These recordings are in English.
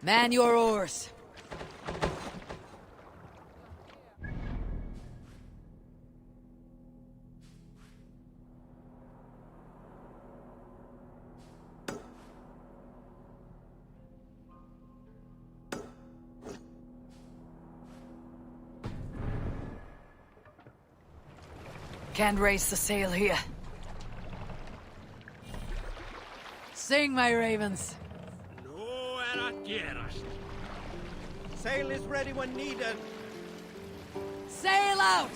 Man your oars. Can't raise the sail here. Sing, my ravens. Sail is ready when needed. Sail out!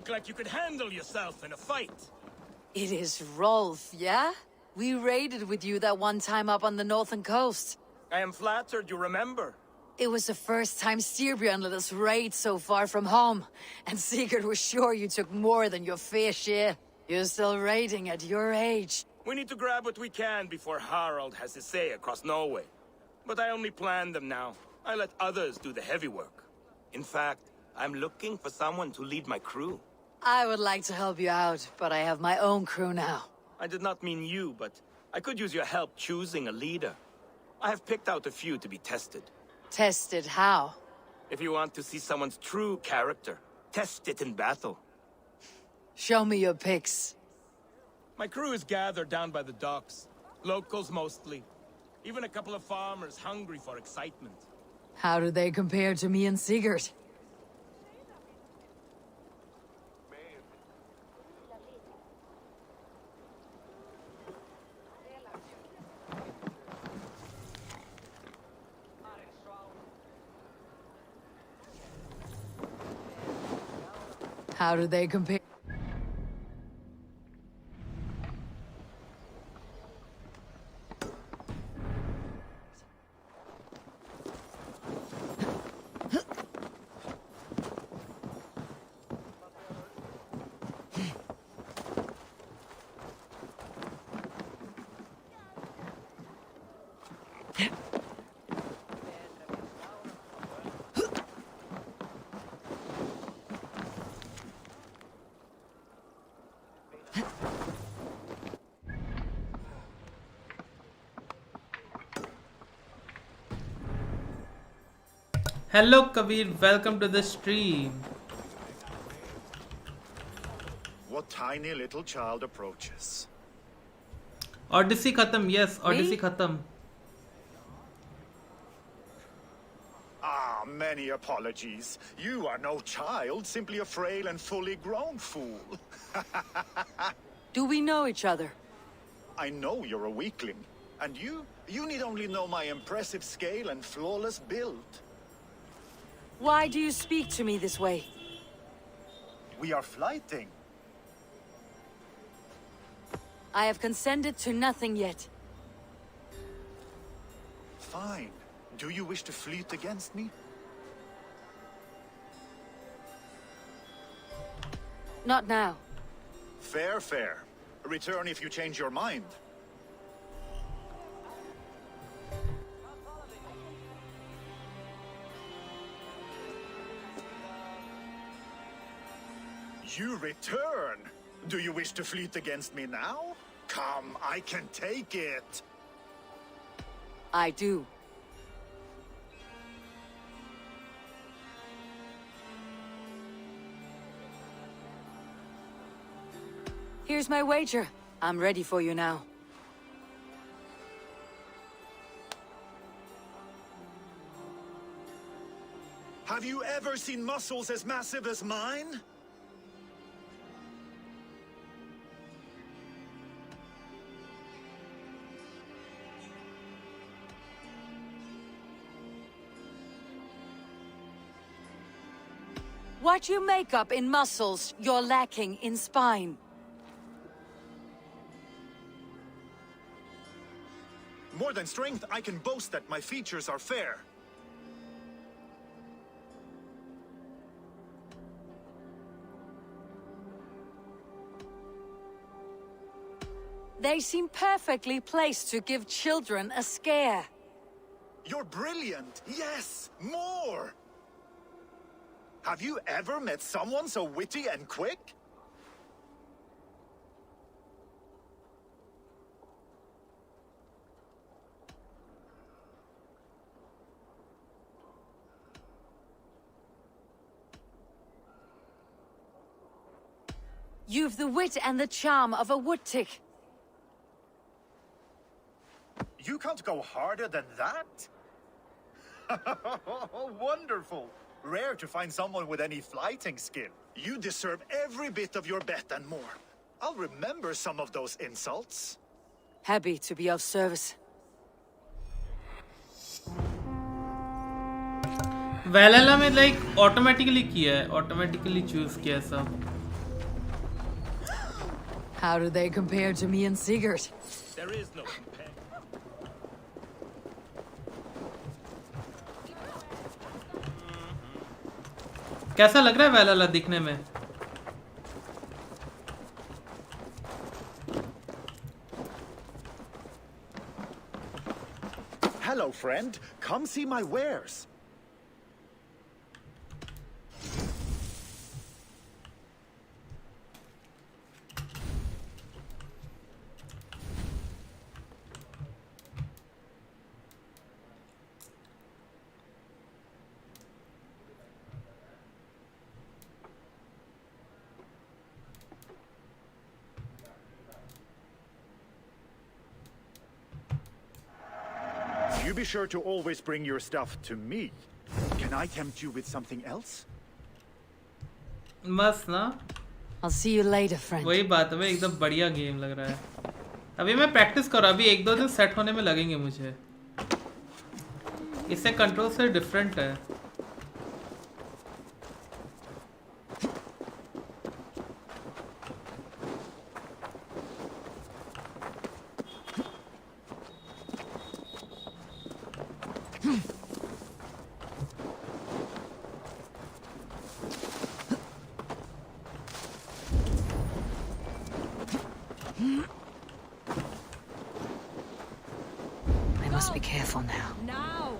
look like you could handle yourself in a fight. It is Rolf, yeah? We raided with you that one time up on the northern coast. I am flattered you remember. It was the first time Styrbjörn let us raid so far from home, and Sigurd was sure you took more than your fair share. You're still raiding at your age. We need to grab what we can before Harald has his say across Norway. But I only plan them now. I let others do the heavy work. In fact, I'm looking for someone to lead my crew. I would like to help you out, but I have my own crew now. I did not mean you, but I could use your help choosing a leader. I have picked out a few to be tested. Tested how? If you want to see someone's true character, test it in battle. Show me your picks. My crew is gathered down by the docks. Locals mostly. Even a couple of farmers hungry for excitement. How do they compare to me and Sigurd? How do they compare? Hello Kabir, welcome to the stream. What tiny little child approaches? Odyssey khatam, yes, Odyssey khatam. Ah, many apologies. You are no child, simply a frail and fully grown fool. Do we know each other? I know you're a weakling. And you need only know my impressive scale and flawless build. Why do you speak to me this way? We are flighting. I have consented to nothing yet. Fine. Do you wish to fleet against me? Not now. Fair, fair. Return if you change your mind. You return? Do you wish to fleet against me now? Come, I can take it. I do. Here's my wager. I'm ready for you now. Have you ever seen muscles as massive as mine? What you make up in muscles, you're lacking in spine. More than strength, I can boast that my features are fair. They seem perfectly placed to give children a scare. You're brilliant! Yes! More! Have you ever met someone so witty and quick? You've the wit and the charm of a woodtick. You can't go harder than that? Wonderful! Rare to find someone with any flighting skill. You deserve every bit of your bet and more. I'll remember some of those insults. Happy to be of service. Valhalla में like automatically किया है, automatically choose किया सब. How do they compare to me and Sigurd? There is no compare. कैसा लग रहा है वैलहल्ला दिखने में? Hello, friend. Come see my wares. You be sure to always bring your stuff to me. Can I tempt you with something else? मस्त ना? I'll see you later, friend. वही बात है, एकदम बढ़िया गेम लग रहा है। अभी मैं प्रैक्टिस कर रहा, अभी 1-2 दिन सेट होने में लगेंगे मुझे। इससे कंट्रोल से डिफरेंट है। I must be careful now. Now!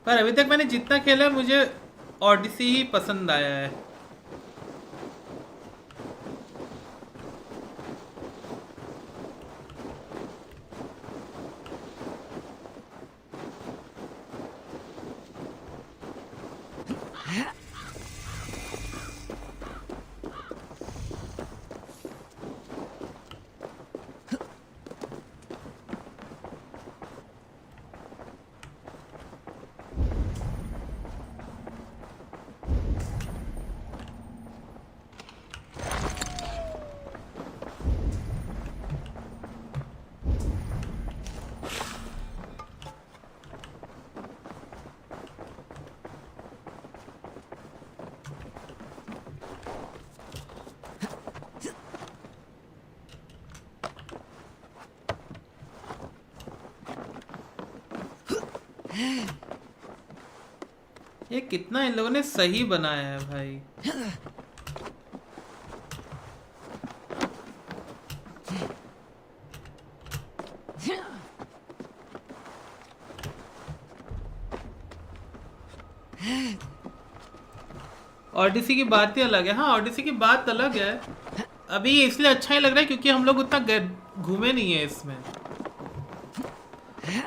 पर अभी तक मैंने जितना खेला है मुझे ओडिसी ही पसंद आया है। ये कितना इन लोगों ने सही बनाया है भाई। ओडिसी की बात ही अलग है। हाँ, ओडिसी की बात अलग है। अभी इसलिए अच्छा ही लग रहा है क्योंकि हम लोग उतना घूमे नहीं है इसमें।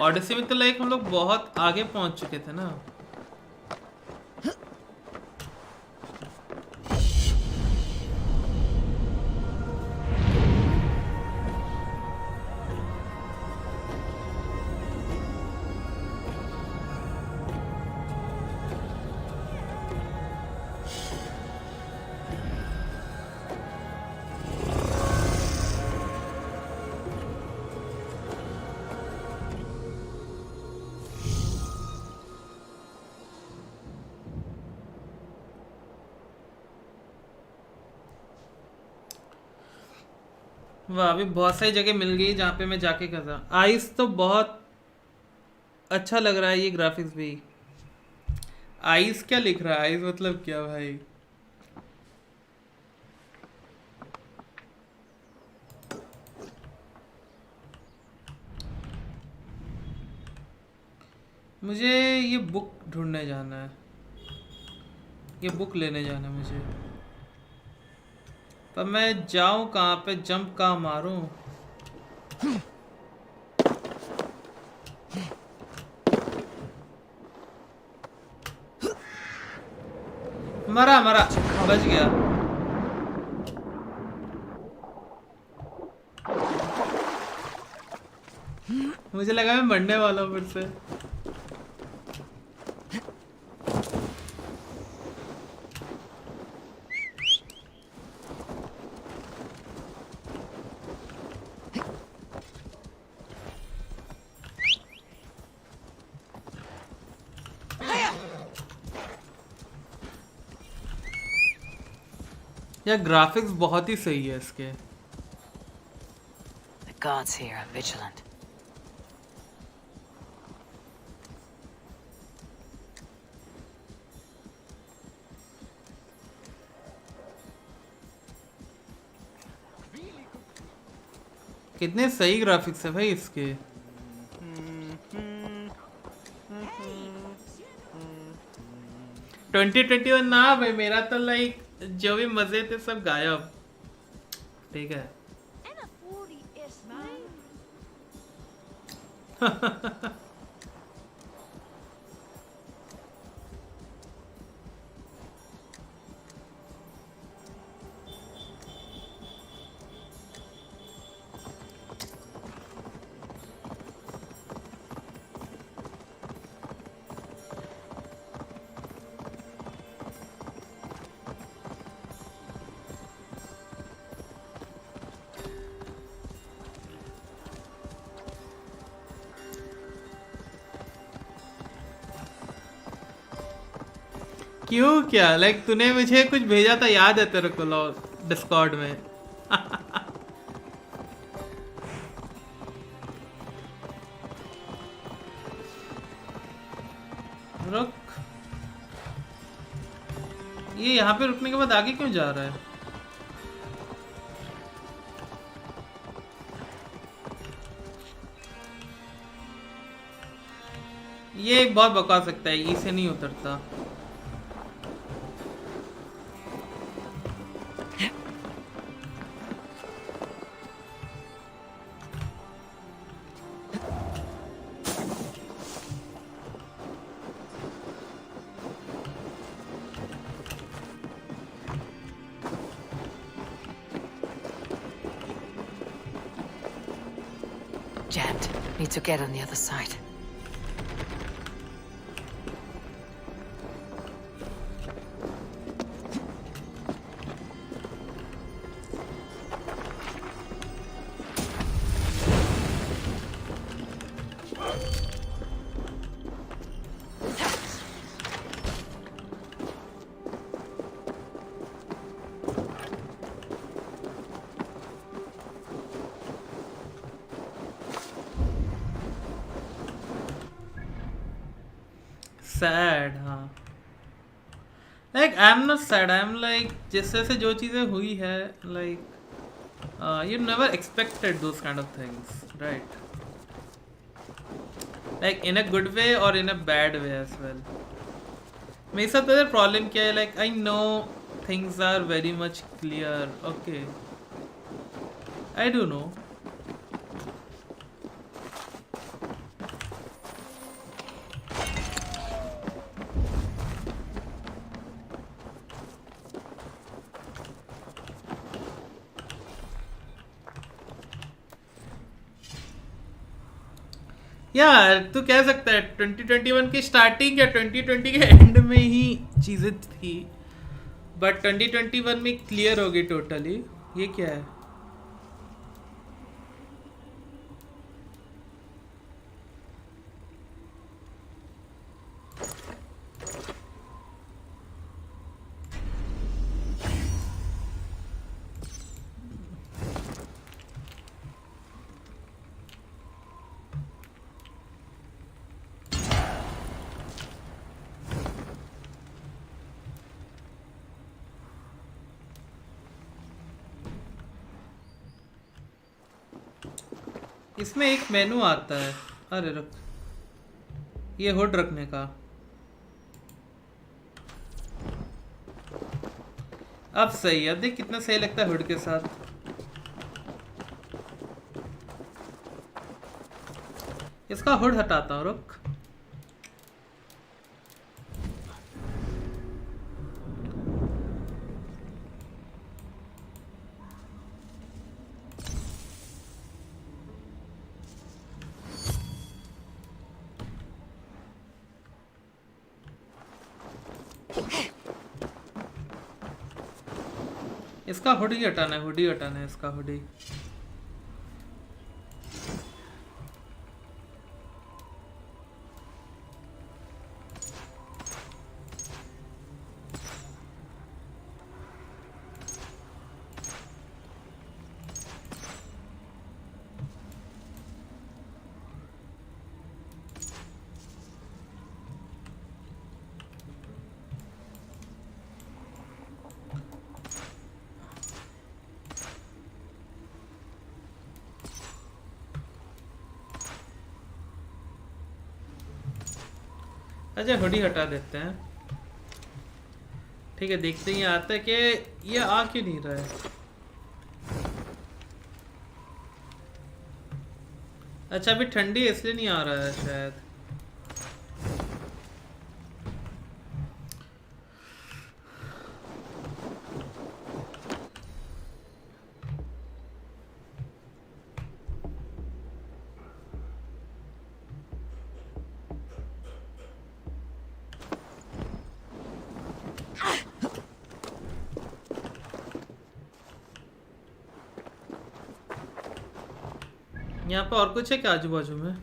ओडिसी में तो लाइक हम लोग बहुत आगे पहुंच चुके थे ना। वाह, अभी बहुत सारी जगह मिल गई जहाँ पे मैं जाके कर रहा। आइस तो बहुत अच्छा लग रहा है ये ग्राफिक्स भी। आइस क्या लिख रहा है? आइस मतलब क्या भाई? मुझे ये बुक ढूंढने जाना है, ये बुक लेने जाना है मुझे। पर मैं जाऊं कहाँ पे, जंप कहाँ मारूं? मरा मरा, बच गया। मुझे लगा मैं मरने वाला हूँ फिर से। यार ग्राफिक्स बहुत ही सही है इसके। The gods here are vigilant. कितने सही ग्राफिक्स है भाई इसके। ट्वेंटी 2021 ना भाई, मेरा तो लाइक जो भी मजे थे सब गायब। ठीक है। क्यों क्या लाइक तूने मुझे कुछ भेजा था, याद है तेरे को डिस्कॉर्ड में? रुक, ये यहाँ पे रुकने के बाद आगे क्यों जा रहा है? ये एक बहुत बकवास सकता है, ई से नहीं उतरता। Jammed. Need to get on the other side. Sad, हाँ like I am not sad, I am like जैसे से जो चीज़ें हुई है like you never expected those kind of things, right? Like in a good way और in a bad way as well. मेरे साथ पता प्रॉब्लम क्या है, like I know things are very much clear, okay I do know. यार तू कह सकता है 2021 की स्टार्टिंग या 2020 के एंड में ही चीजें थी, बट 2021 में क्लियर हो गई टोटली। ये क्या है? इसमें एक मेनू आता है। अरे रुक, ये हुड रखने का। अब सही है, देख कितना सही लगता है हुड के साथ। इसका हुड हटाता हूँ, रुक। इसका हुडी हटाना है, हुडी हटाना है, इसका हुडी। अच्छा हुडी हटा देते हैं। ठीक है, देखते ही आता है कि ये आ क्यों नहीं रहा है। अच्छा अभी ठंडी है इसलिए नहीं आ रहा है शायद। यहाँ पे और कुछ है क्या आजू बाजू में?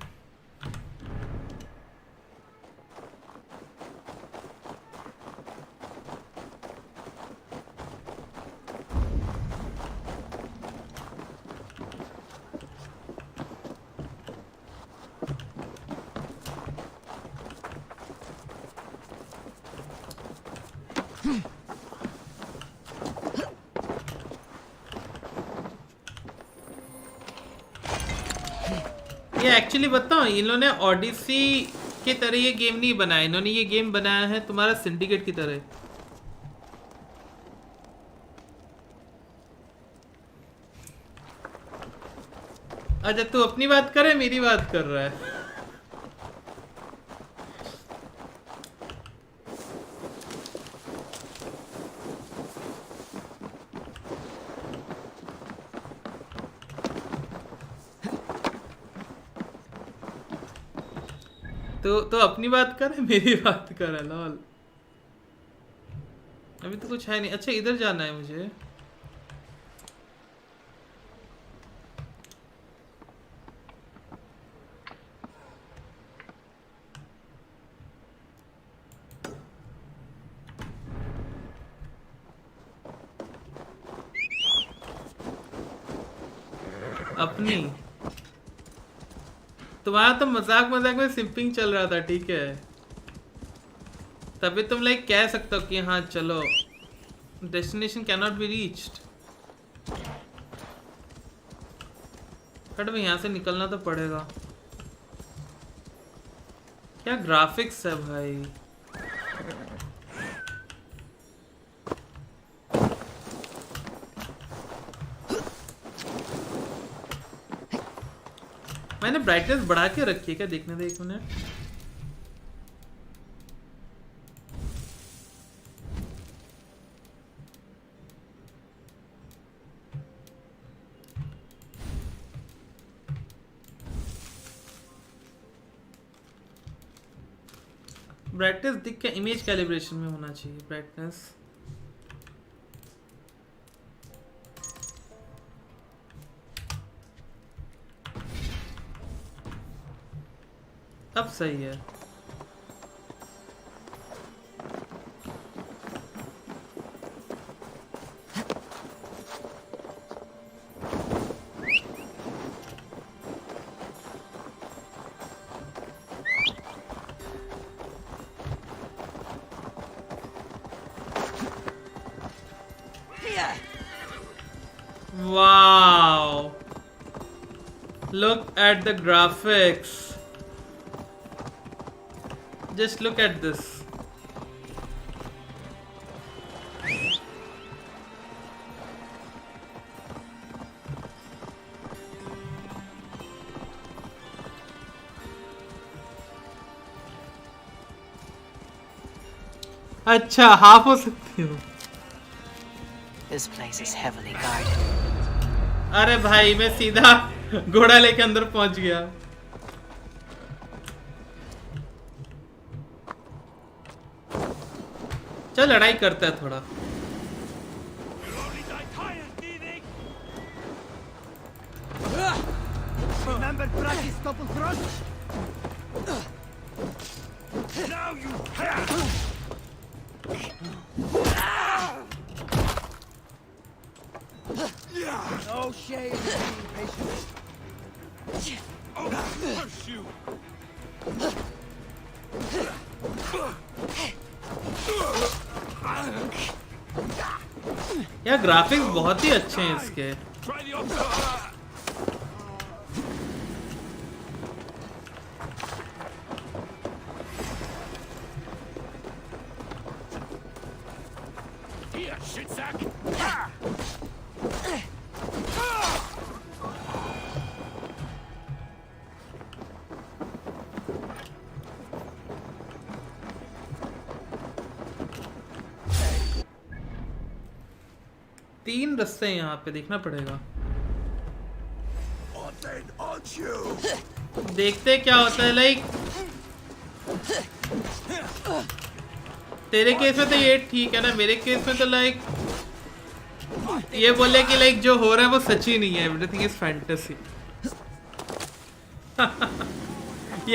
ये एक्चुअली बताओ, इन्होंने ओडिसी की तरह ये गेम नहीं बनाया, इन्होंने ये गेम बनाया है तुम्हारा सिंडिकेट की तरह। अच्छा तू अपनी बात करे, मेरी बात कर रहा है। तो अपनी बात कर, मेरी बात कर लॉल। अभी तो कुछ है नहीं। अच्छा इधर जाना है मुझे। अपनी तुम्हारा तो मजाक मजाक में सिंपिंग चल रहा था, ठीक है। तभी तुम लाइक कह सकते हो कि हाँ चलो, destination can not be reached. But भाई यहाँ से निकलना तो पड़ेगा। क्या ग्राफिक्स है भाई। मैंने ब्राइटनेस बढ़ा के रखी है क्या, देखने दे एक मिनट। ब्राइटनेस दिख के इमेज कैलिब्रेशन में होना चाहिए ब्राइटनेस। अब सही है। Wow Look at the graphics. Just look at this. अच्छा हाफ हो सकती हूँ. This place is heavily guarded. अरे भाई मैं सीधा घोड़ा लेके अंदर पहुंच गया. चल लड़ाई करते हैं थोड़ा. Remember practice double thrust? Now you have! No shame in being patient. Oh, curse you! यार ग्राफिक्स बहुत ही अच्छे हैं इसके. Try the opposite. Here, shitsack! तीन रास्ते हैं यहाँ पे, देखना पड़ेगा. देखते क्या होता है. लाइक तेरे केस में तो ये ठीक है ना, मेरे केस में तो लाइक ये बोले कि लाइक जो हो रहा है वो सच ही नहीं है. Everything is fantasy.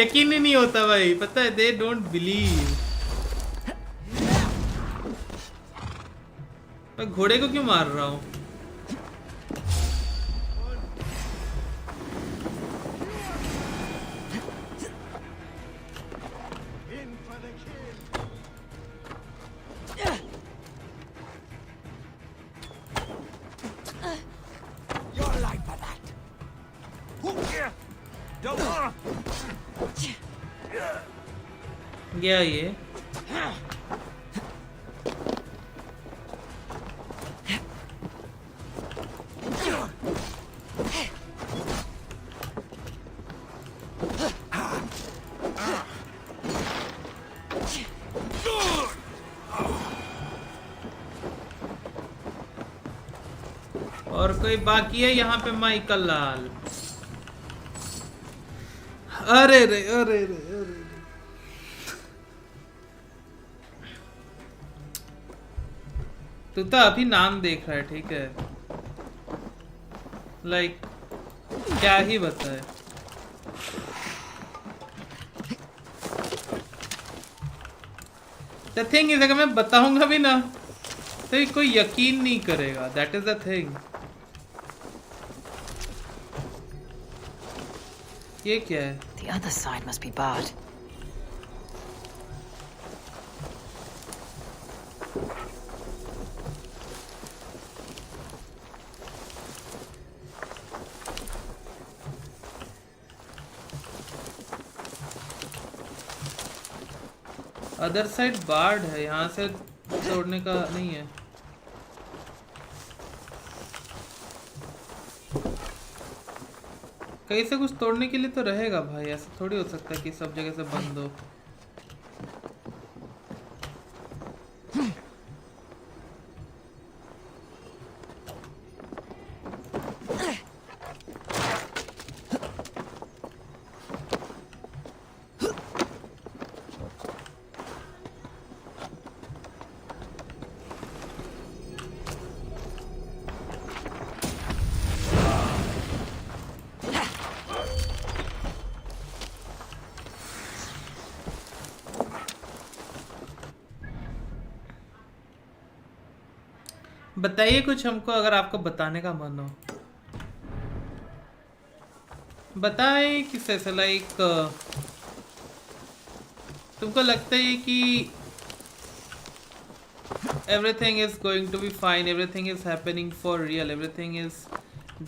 यकीन ही नहीं होता भाई, पता है. They don't believe. मैं घोड़े को क्यों मार रहा हूँ? गया ये. और कोई बाकी है यहाँ पे? माइकल लाल. अरे रे अरे रे अरे रे. तू तो अभी नाम देख रहा है, ठीक है. लाइक क्या ही बताए. द थिंग इज अगर मैं बताऊंगा भी ना तो कोई यकीन नहीं करेगा. That is the thing. ये क्या है? The other side must be barred. Other side barred है, यहाँ से तोड़ने का नहीं है. कहीं से कुछ तोड़ने के लिए तो रहेगा भाई. ऐसा थोड़ी हो सकता है कि सब जगह से बंद हो. बताइए कुछ हमको, अगर आपको बताने का मन हो. बताएं किस ऐसे लाइक तुमको लगता है कि everything is going to be fine, everything is happening for real, everything is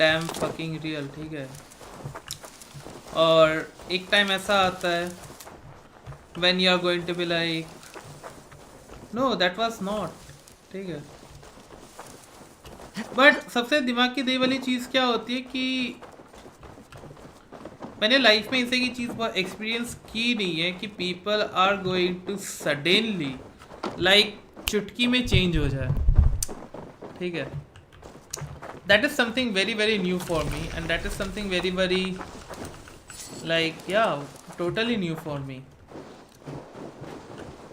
damn fucking real. ठीक है. और एक टाइम ऐसा आता है when you are going to be like no that was not, ठीक है। बट सबसे दिमाग की दही वाली चीज़ क्या होती है कि मैंने लाइफ में इसे की चीज़ बहुत एक्सपीरियंस की नहीं है कि people are going to suddenly like चुटकी में चेंज हो जाए, ठीक है। That is something very very new for me and that is something very very like या टोटली न्यू फॉर मी,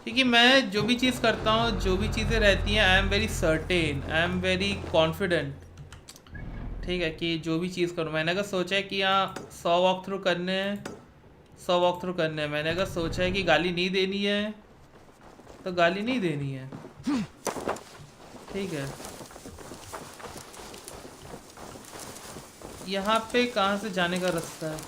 क्योंकि मैं जो भी चीज़ करता हूँ, जो भी चीज़ें रहती हैं, I am very certain, I am very confident, ठीक है, कि जो भी चीज़ करूँ। मैंने अगर सोचा है कि यहाँ 100 वॉक थ्रू करने हैं, 100 वॉक थ्रू करने हैं। मैंने अगर सोचा है कि गाली नहीं देनी है तो गाली नहीं देनी है, ठीक है। यहाँ पे कहाँ से जाने का रास्ता है?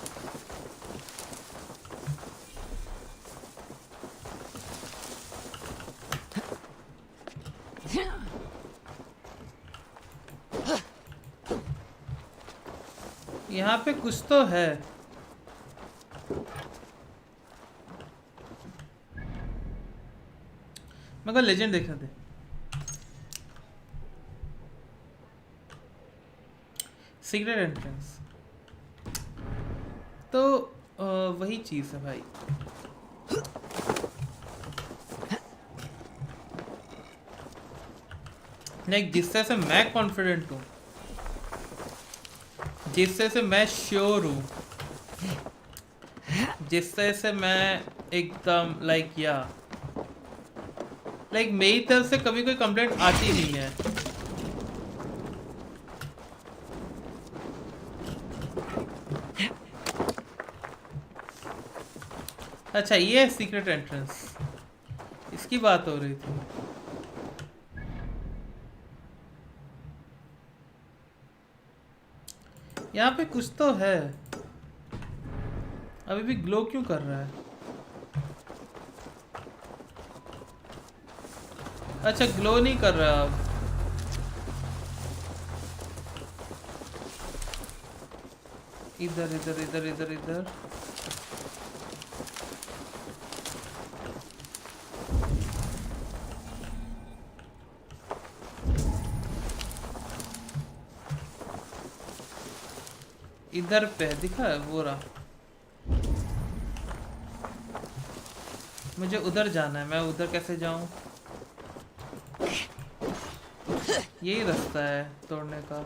यहाँ पे कुछ तो है। मगर लेजेंड देखा थे। सीक्रेट एंट्रेंस तो वही चीज़ है भाई। लाइक जिससे से मैं कॉन्फिडेंट हूँ, जिससे से मैं श्योर हूँ, जिससे से मैं एकदम लाइक मेरी तरफ से कभी कोई कंप्लेंट आती नहीं है। अच्छा ये है सीक्रेट एंट्रेंस, इसकी बात हो रही थी। यहाँ पे कुछ तो है। अभी भी ग्लो क्यों कर रहा है? अच्छा ग्लो नहीं कर रहा अब। इधर इधर इधर इधर इधर इधर पे दिखा है वो रहा। मुझे उधर जाना है, मैं उधर कैसे जाऊं? यही रास्ता है तोड़ने का।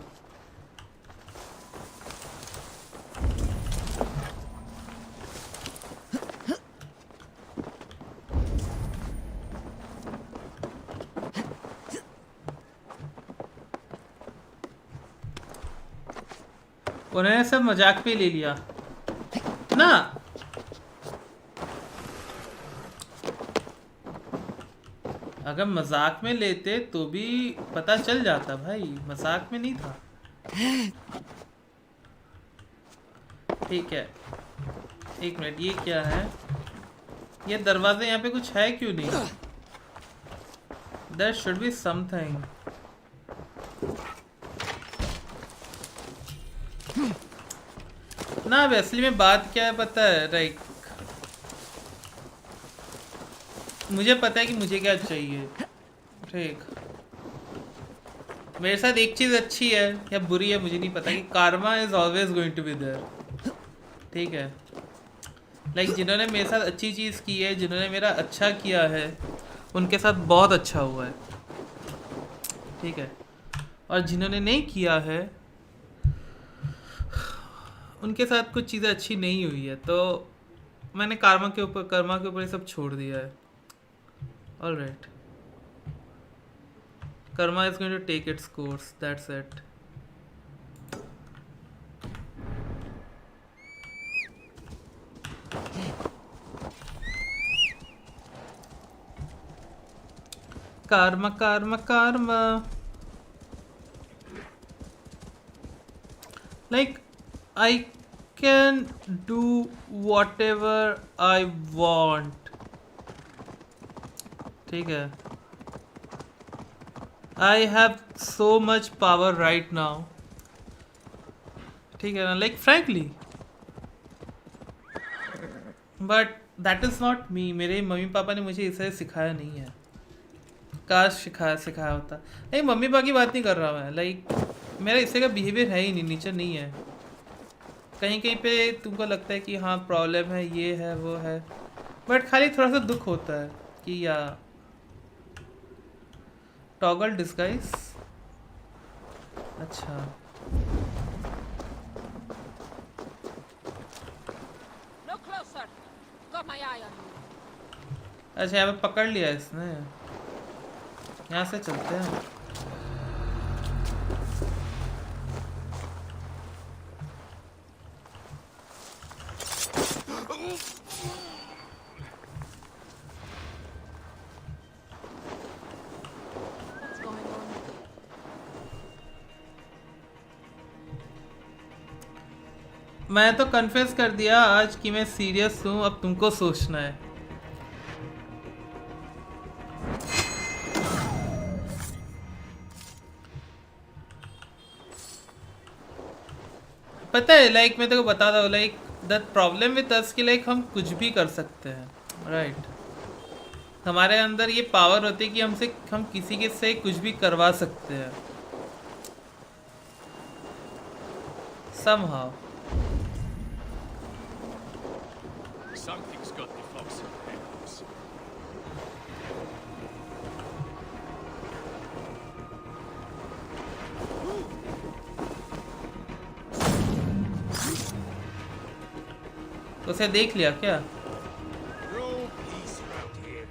उन्होंने सब मजाक पे ले लिया ना। अगर मजाक में लेते तो भी पता चल जाता भाई, मजाक में नहीं था। ठीक है एक मिनट, ये क्या है? ये दरवाजे यहाँ पे कुछ है क्यों नहीं? There should be something. ना असली में बात क्या है पता है? लाइक मुझे पता है कि मुझे क्या चाहिए, ठीक। मेरे साथ एक चीज़ अच्छी है या बुरी है मुझे नहीं पता, कि karma is always going to be there, ठीक है। लाइक जिन्होंने मेरे साथ अच्छी चीज़ की है, जिन्होंने मेरा अच्छा किया है, उनके साथ बहुत अच्छा हुआ है, ठीक है। और जिन्होंने नहीं किया है उनके साथ कुछ चीज़ें अच्छी नहीं हुई है, तो मैंने कर्मा के ऊपर ये सब छोड़ दिया है। All right, karma is going to take its course, that's it. Karma karma karma, like I can do whatever I want, ठीक है। I have so much power right now, ठीक है ना। like frankly but that is not me. मेरे mummy papa ने मुझे इसे सिखाया नहीं है. काश सिखाया होता. नहीं, मम्मी पापा की बात नहीं कर रहा मैं. लाइक मेरा इससे का बिहेवियर है ही नहीं, नेचर नहीं है. कहीं कहीं पे तुमको लगता है कि हाँ प्रॉब्लम है, ये है वो है, बट खाली थोड़ा सा दुख होता है कि या टॉगल डिस्गाइज. अच्छा No closer. Got my eye on you. अच्छा, यहाँ पे पकड़ लिया इसने. यहाँ से चलते हैं. What's going on? मैं तो कन्फेस कर दिया आज कि मैं सीरियस हूँ. अब तुमको सोचना है. पता है लाइक मैं तेको बता रहा हूँ, like the problem with us कि लाइक हम कुछ भी कर सकते हैं. राइट हमारे अंदर ये पावर होती है कि हम किसी के से कुछ भी करवा सकते हैं somehow. Something's got the fox in the house. तो उसे देख लिया क्या? No peace around here.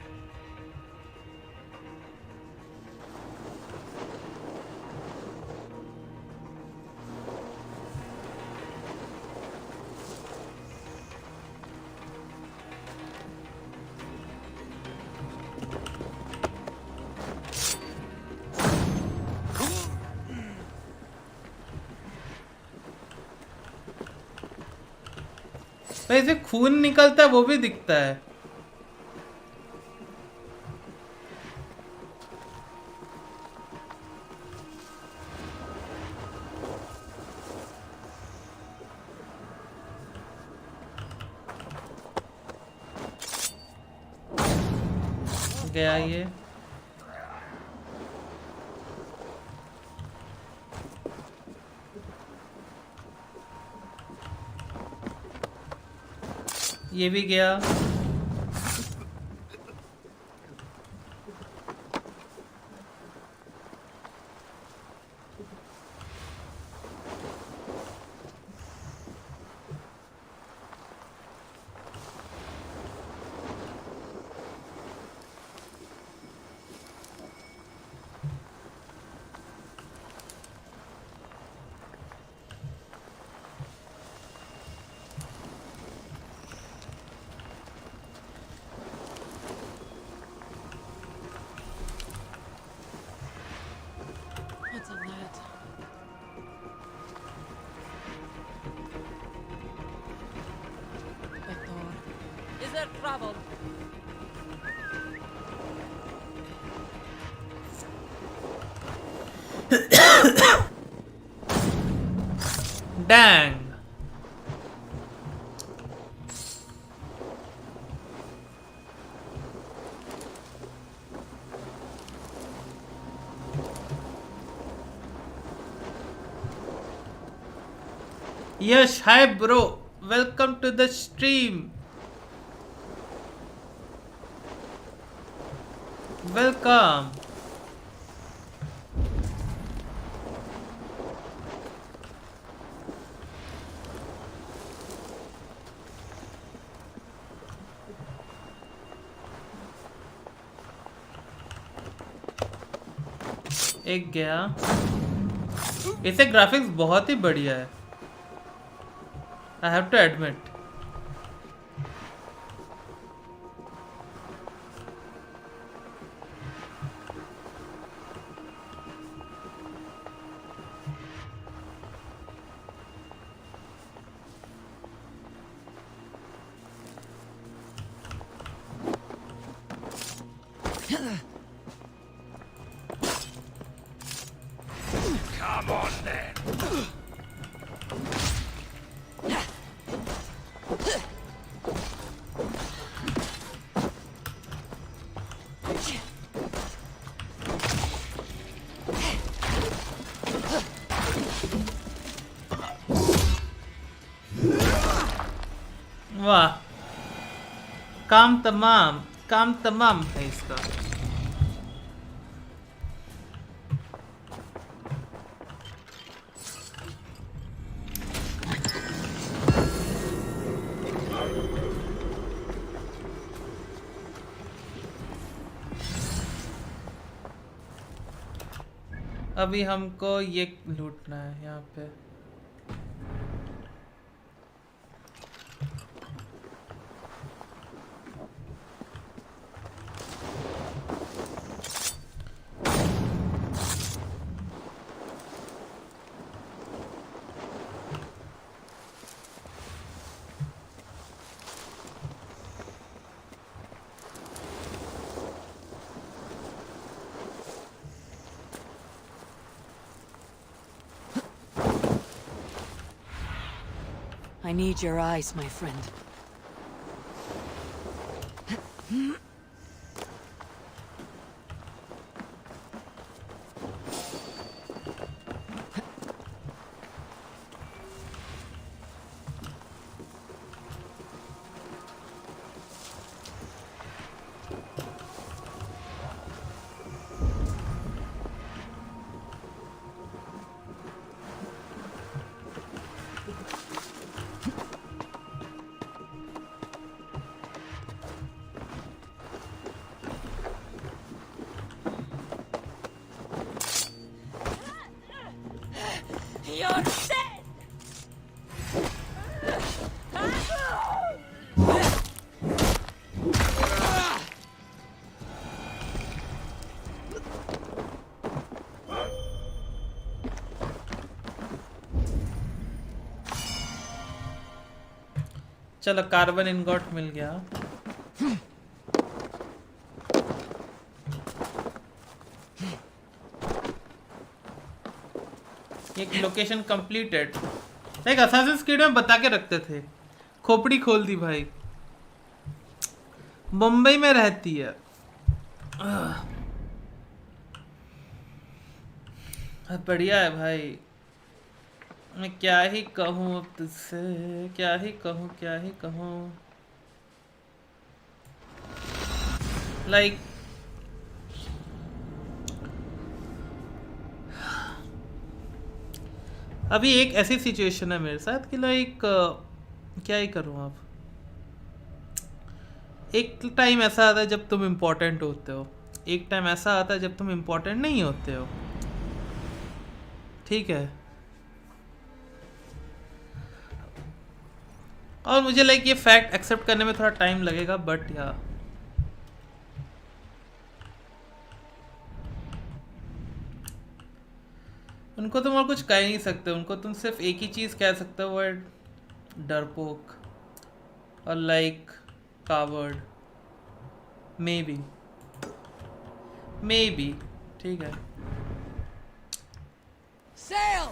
भाई इसमें खून निकलता है वो भी दिखता है. गया ये. ये भी गया. What's on that? Eivor. Is there trouble? Dang. Yash, hi bro. Welcome to the stream. Welcome. एक गया. इसे ग्राफिक्स बहुत ही बढ़िया है. I have to admit. Come on then. वाह, काम तमाम है इसका। अभी हमको ये लूटना है यहाँ पे। I need your eyes, my friend. You're dead! चलो कार्बन इनगॉट मिल गया। एक location completed. Like Assassin's creed में बता के रखते थे, खोपड़ी खोल दी भाई। मुंबई में रहती है। बढ़िया है भाई। मैं क्या ही कहूँ अब तुझसे, क्या ही कहूँ। लाइक अभी एक ऐसी सिचुएशन है मेरे साथ कि लाइक क्या ही करूँ अब। एक टाइम ऐसा आता है जब तुम इम्पोर्टेंट होते हो, एक टाइम ऐसा आता है जब तुम इम्पोर्टेंट नहीं होते हो। ठीक है, और मुझे लाइक ये फैक्ट एक्सेप्ट करने में थोड़ा टाइम लगेगा, बट या उनको तुम और कुछ कह नहीं सकते। उनको तुम सिर्फ एक ही चीज़ कह सकते हो, वो है डरपोक और लाइक कावर्ड। मे बी ठीक है। Sail!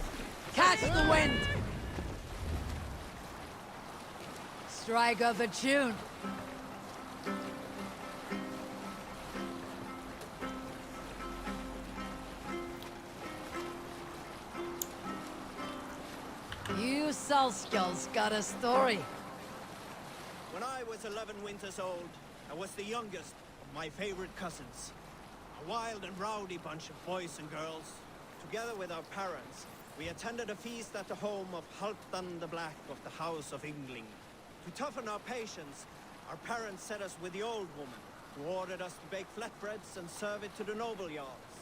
Catch the wind! Strike up a tune. You Salskulls got a story. When I was 11 winters old, I was the youngest of my favorite cousins. A wild and rowdy bunch of boys and girls. Together with our parents, we attended a feast at the home of Halfdan the Black of the House of Yngling. To toughen our patience, our parents set us with the old woman, who ordered us to bake flatbreads and serve it to the noble jarls.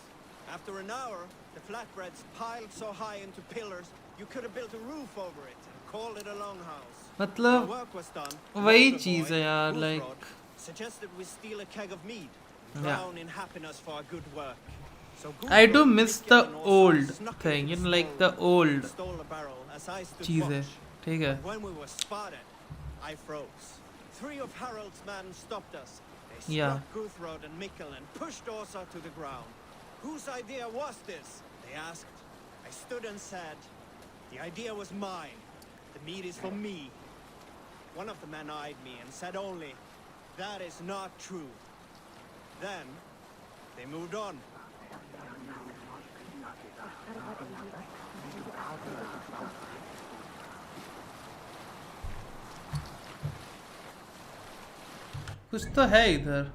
After an hour, the flatbreads piled so high into pillars, you could have built a roof over it and called it a longhouse. मतलब When work was done, वही the चीज़ है यार, Wolfrod, like suggested we steal a keg of mead, Yeah. drown in happiness for our good work. So I do Gudrun, miss Mikkel the and Åsa old snuck thing, into you the know, like stove the old and stole a barrel as I stood चीज़ें। watch. ठीक है। When we were spotted, I froze. 3 of Harald's men stopped us. They struck Yeah. Gudrun and Mikkel and pushed Åsa to the ground. Whose idea was this? They asked. I stood and said, the idea was mine. The meat is for me. One of the men eyed me and said only, that is not true. Then, they moved on. कुछ तो है इधर।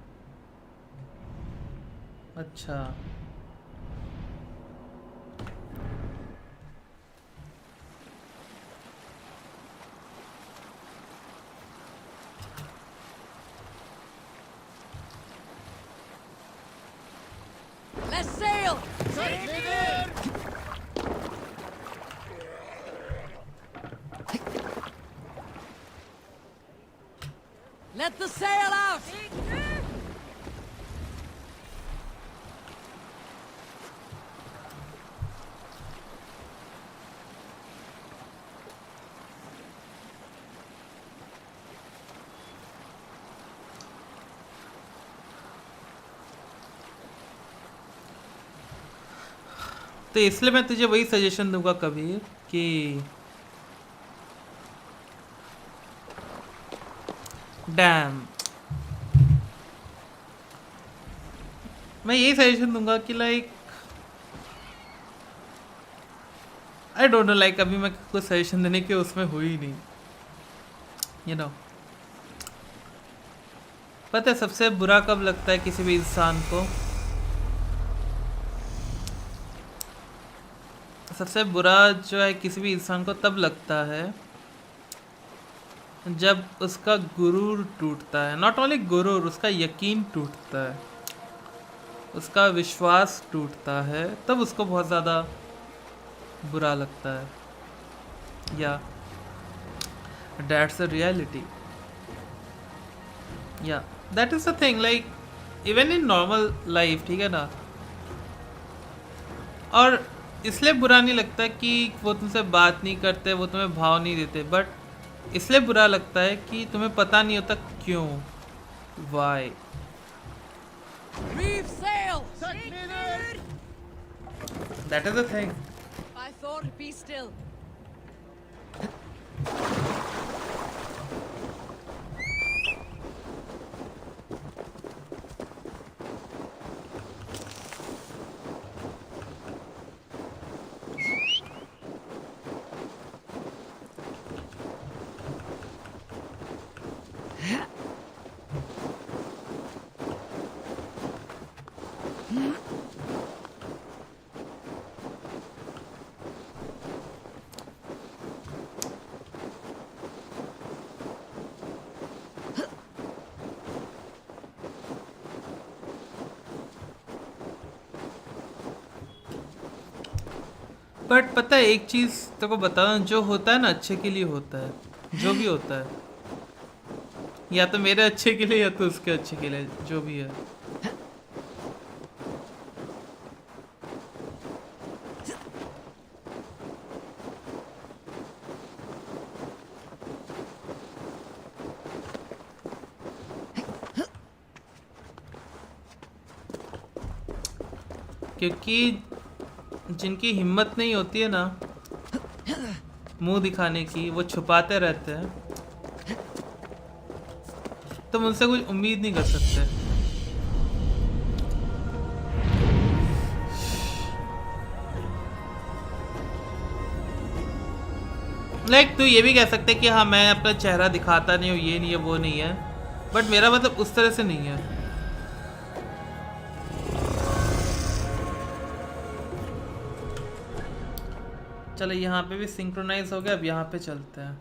अच्छा Let's sail! Let the sail out! तो इसलिए मैं तुझे वही सजेशन दूंगा कबीर कि डैम, मैं यही सजेशन दूंगा कि like I don't know, like अभी मैं कुछ सजेशन देने के उसमें हुई नहीं, यू नो। पता है सबसे बुरा कब लगता है किसी भी इंसान को? सबसे बुरा जो है किसी भी इंसान को तब लगता है जब उसका गुरूर टूटता है। नॉट ओनली गुरूर, उसका यकीन टूटता है, उसका विश्वास टूटता है, तब उसको बहुत ज़्यादा बुरा लगता है। या दैट्स अ रियलिटी, या that is the thing, like even in normal life, ठीक है ना। और इसलिए बुरा नहीं लगता कि वो तुमसे बात नहीं करते, वो तुम्हें भाव नहीं देते, बट इसलिए बुरा लगता है कि तुम्हें पता नहीं होता क्यों, why. Reef sail! That is the thing. I thought, be still. But पता है एक चीज़ तेरे को बता दूं, जो होता है ना अच्छे के लिए होता है, जो भी होता है, या तो मेरे अच्छे के लिए या तो उसके अच्छे के लिए, जो भी है। क्योंकि जिनकी हिम्मत नहीं होती है ना मुंह दिखाने की, वो छुपाते रहते हैं, तुम उनसे कुछ उम्मीद नहीं कर सकते। लाइक तू ये भी कह सकते कि हाँ मैं अपना चेहरा दिखाता नहीं हूँ, ये नहीं है वो नहीं है, बट मेरा मतलब उस तरह से नहीं है। चलो यहाँ पे भी सिंक्रोनाइज हो गया, अब यहाँ पे चलते हैं।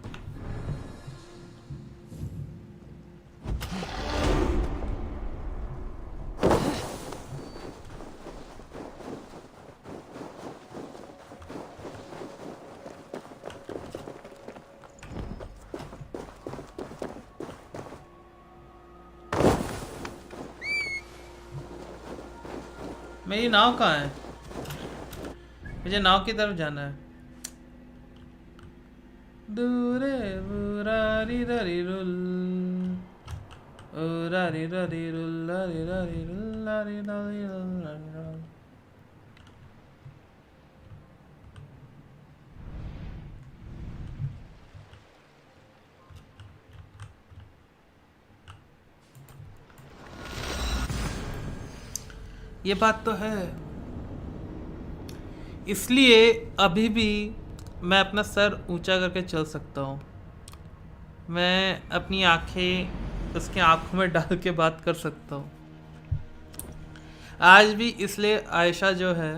मेरी नाव कहाँ है? मुझे नाव की तरफ जाना है। दूरे बुरारी ररी रुल, उरारी ररी रुल, ररी ररी रुल, ररी ररी रुल, ररी रुल। ये बात तो है, इसलिए अभी भी मैं अपना सर ऊंचा करके चल सकता हूँ। मैं अपनी आंखें उसकी आंखों में डाल के बात कर सकता हूँ आज भी, इसलिए आयशा जो है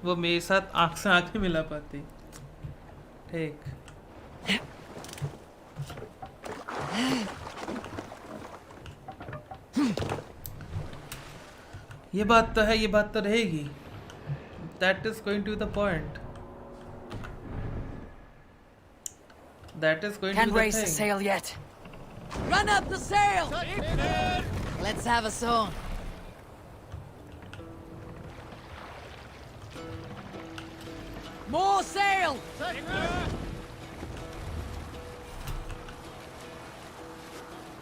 वो मेरे साथ आंख से आंखें मिला पाती। ठीक, ये बात तो है, ये बात तो रहेगी। That is going to the point, that is going Can't to the raise the thing. sail yet. Run up the sail! Let's have a song. More sail!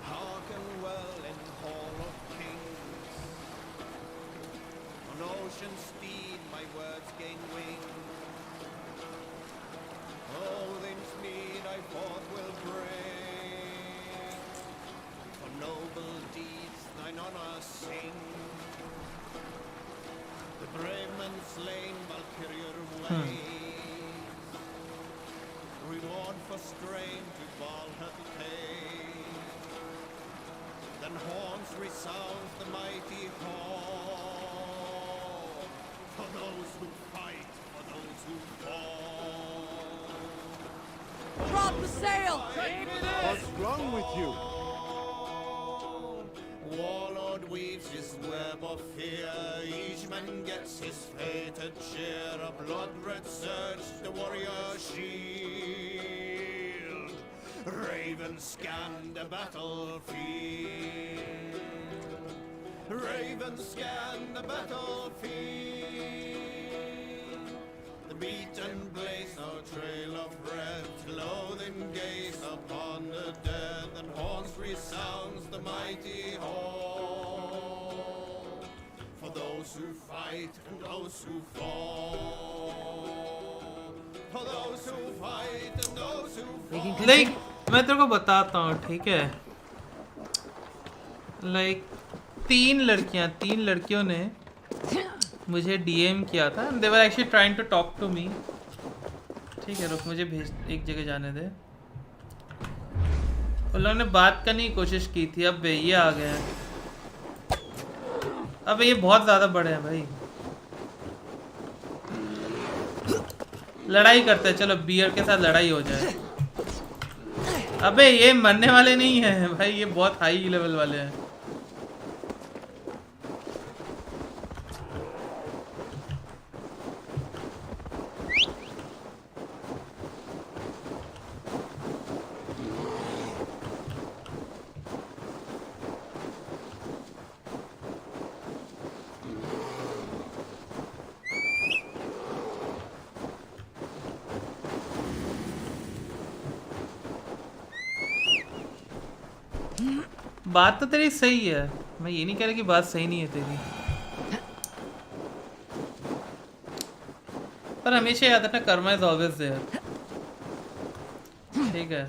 Hearken well in Hall of Kings. On ocean steed my words gain wing. Odin's mead I forth will bring. For noble deeds thine honor sing. The brave men slain Valkyrier ways. Reward for strain to Valhalla pays. Then horns resounds the mighty hall. For those who fight, for those who fall. Drop the sail! What's wrong with you? Warlord weaves his web of fear. Each man gets his fated share. A blood-red surge, the warrior shield. Ravens scan the battlefield. Ravens scan the battlefield. The beaten blaze, no trail of red. Loathing gaze upon the dead. And horns resounds the mighty hall. For those who fight and those who fall. For those who fight and those who fall. Like मैं तेरे को बताता हूँ, ठीक है। Like तीन लड़कियों ने मुझे डीएम किया था। They were actually trying to talk to me. ठीक है, रुक, मुझे भेज, एक जगह जाने दे। उन लोगों ने बात करने की कोशिश की थी। अब ये आ गए हैं। अब ये बहुत ज़्यादा बड़े हैं भाई। लड़ाई करते हैं, चलो बियर के साथ लड़ाई हो जाए। अबे ये मरने वाले नहीं है भाई, ये बहुत हाई लेवल वाले हैं। बात तो तेरी सही है, मैं ये नहीं कह रहा कि बात सही नहीं है तेरी, पर हमेशा याद रखना कर्मा इज ऑलवेज देयर। ठीक है,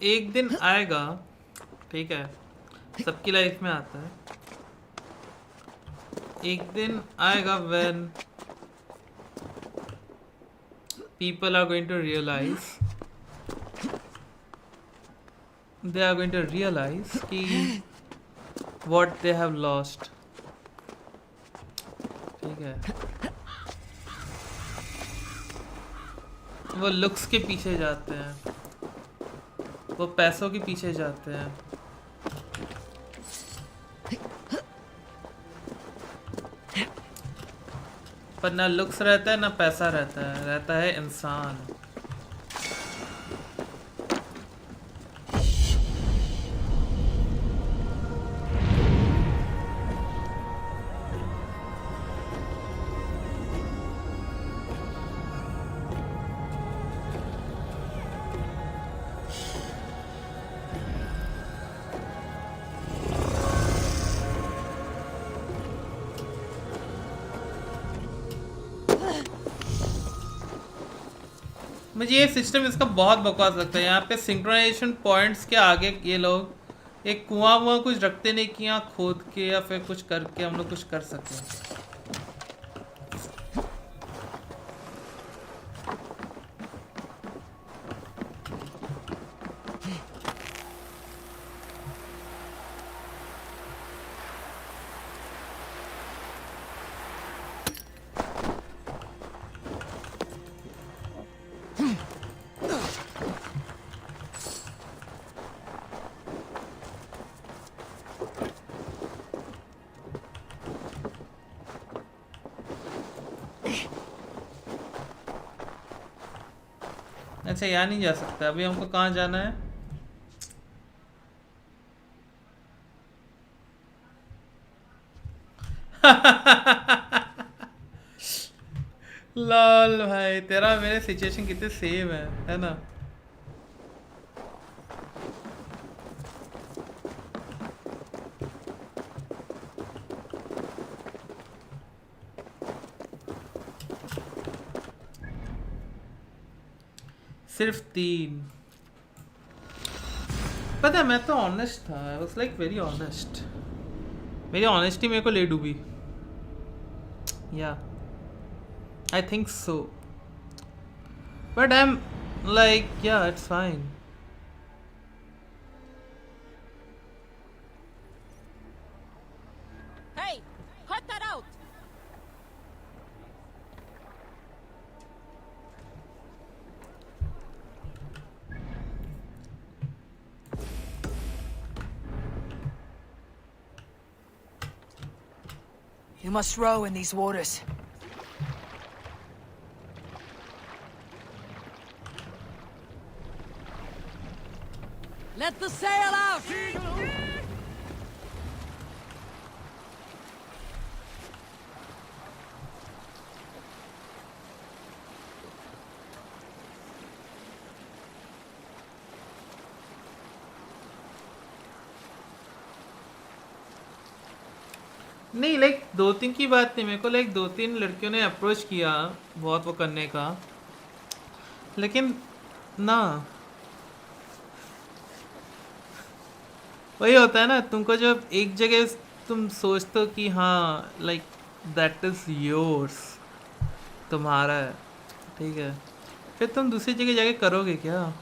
एक दिन आएगा, ठीक है, सबकी लाइफ में आता है, एक दिन आएगा when people are going to realize, they are going to realize कि what they have lost। ठीक है, वो लुक्स के पीछे जाते हैं, वो पैसों के पीछे जाते हैं, पर ना लुक्स रहता है ना पैसा रहता है, रहता है इंसान। मुझे ये सिस्टम इसका बहुत बकवास लगता है। यहाँ पे सिंक्रोनाइजेशन पॉइंट्स के आगे ये लोग एक कुआं वुआं कुछ रखते नहीं कि यहाँ खोद के या फिर कुछ करके हम लोग कुछ कर सकें। अच्छा यहाँ नहीं जा सकता। अभी हमको कहाँ जाना है? लॉल भाई, तेरा मेरे सिचुएशन कितने सेम है ना? सिर्फ 3। पता है मैं तो ऑनेस्ट था। I was like very honest. मेरी ऑनेस्टी मेरे को ले डूबी। Yeah I think so, but I am like yeah it's fine. Hey, cut that out. You must row in these waters. Let the sail out! नहीं like 2-3 की बात नहीं। मेरे को लाइक 2-3 लड़कियों ने अप्रोच किया बहुत वो करने का, लेकिन ना वही होता है ना, तुमको जब एक जगह तुम सोचते हो कि हाँ लाइक दैट इज योर्स, तुम्हारा है, ठीक है, फिर तुम दूसरी जगह जाके करोगे क्या?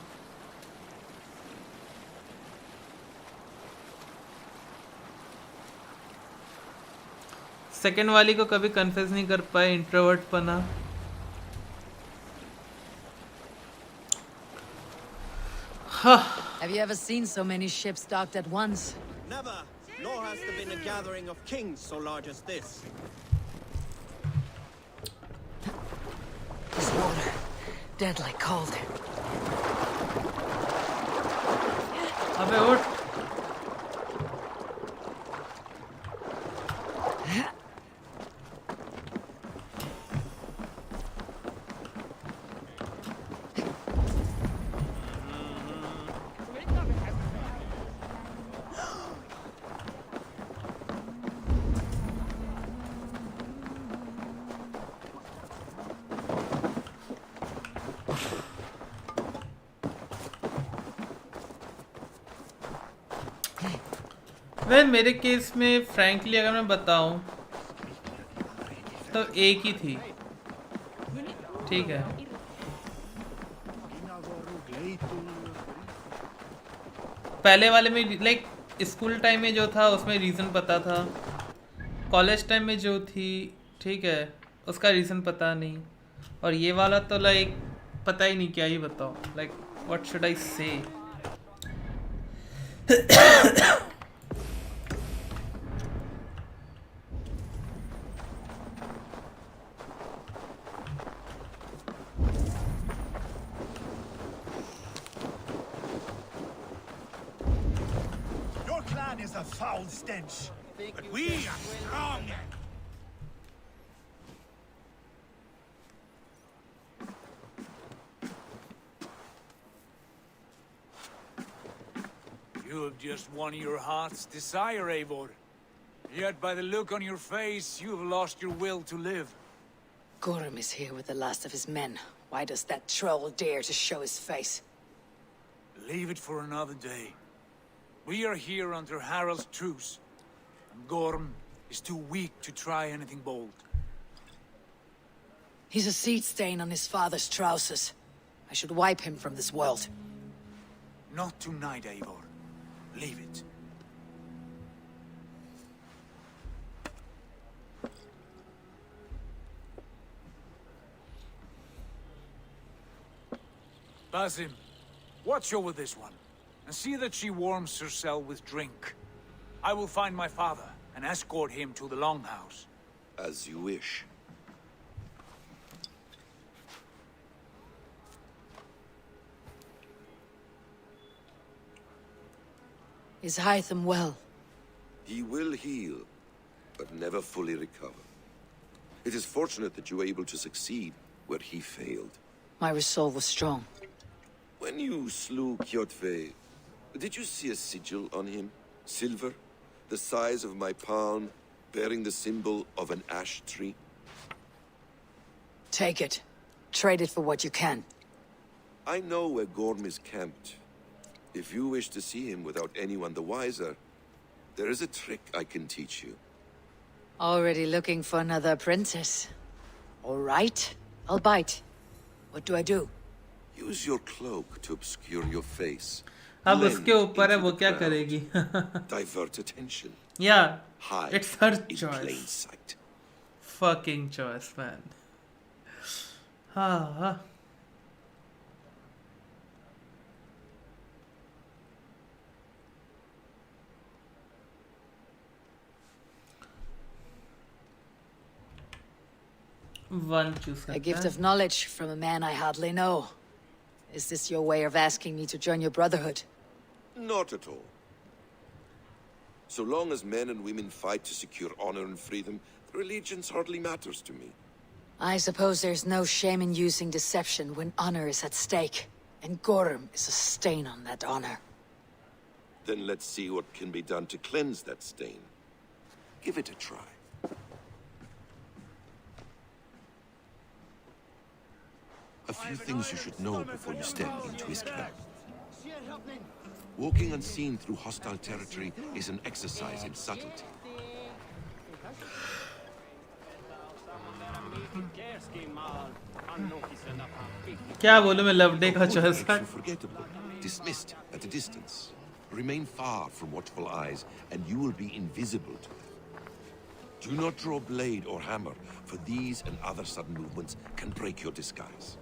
सेकंड वाली को कभी कन्फेस नहीं कर पाए इंट्रोवर्ट पना। Have you ever seen so many ships docked at once? Never, nor has there been a gathering of kings so large as this. This water, deadly cold. अबे उठ। मेरे केस में फ्रैंकली अगर मैं बताऊं तो एक ही थी, ठीक है। पहले वाले में लाइक स्कूल टाइम में जो था उसमें रीज़न पता था, कॉलेज टाइम में जो थी, ठीक है, उसका रीज़न पता नहीं, और ये वाला तो लाइक पता ही नहीं, क्या ही बताओ, लाइक व्हाट शुड आई से। Is a foul stench. But we are strong. You have just won your heart's desire, Eivor. Yet by the look on your face, you have lost your will to live. Gorm is here with the last of his men. Why does that troll dare to show his face? Leave it for another day. We are here under Harald's truce, and Gorm is too weak to try anything bold. He's a seed stain on his father's trousers. I should wipe him from this world. Not tonight, Eivor. Leave it. Basim, watch over this one, and see that she warms herself with drink. I will find my father and escort him to the Longhouse. As you wish. Is Hytham well? He will heal, but never fully recover. It is fortunate that you were able to succeed where he failed. My resolve was strong. When you slew Kjotve, did you see a sigil on him? Silver, the size of my palm, bearing the symbol of an ash tree? Take it. Trade it for what you can. I know where Gorm is camped. If you wish to see him without anyone the wiser, there is a trick I can teach you. Already looking for another apprentice. All right, I'll bite. What do I do? Use your cloak to obscure your face. अब Blend उसके ऊपर है into वो the क्या crowd. करेगी. Divert attention. Yeah, Hide it's her in plain choice. sight. Fucking choice, man. Ah. One choose A gift of knowledge from a man I hardly know. Is this your way of asking me to join your brotherhood? Not at all. So long as men and women fight to secure honor and freedom, religions hardly matters to me. I suppose there's no shame in using deception when honor is at stake. And Gorm is a stain on that honor. Then let's see what can be done to cleanse that stain. Give it a try. A few things you should know before you step into his camp. Walking unseen through hostile territory is an exercise in subtlety. क्या बोलूं मैं love day का Avoid choice makes you forgettable, dismissed at a distance. Remain far from watchful eyes, and you will be invisible to them. Do not draw blade or hammer, for these and other sudden movements can break your disguise.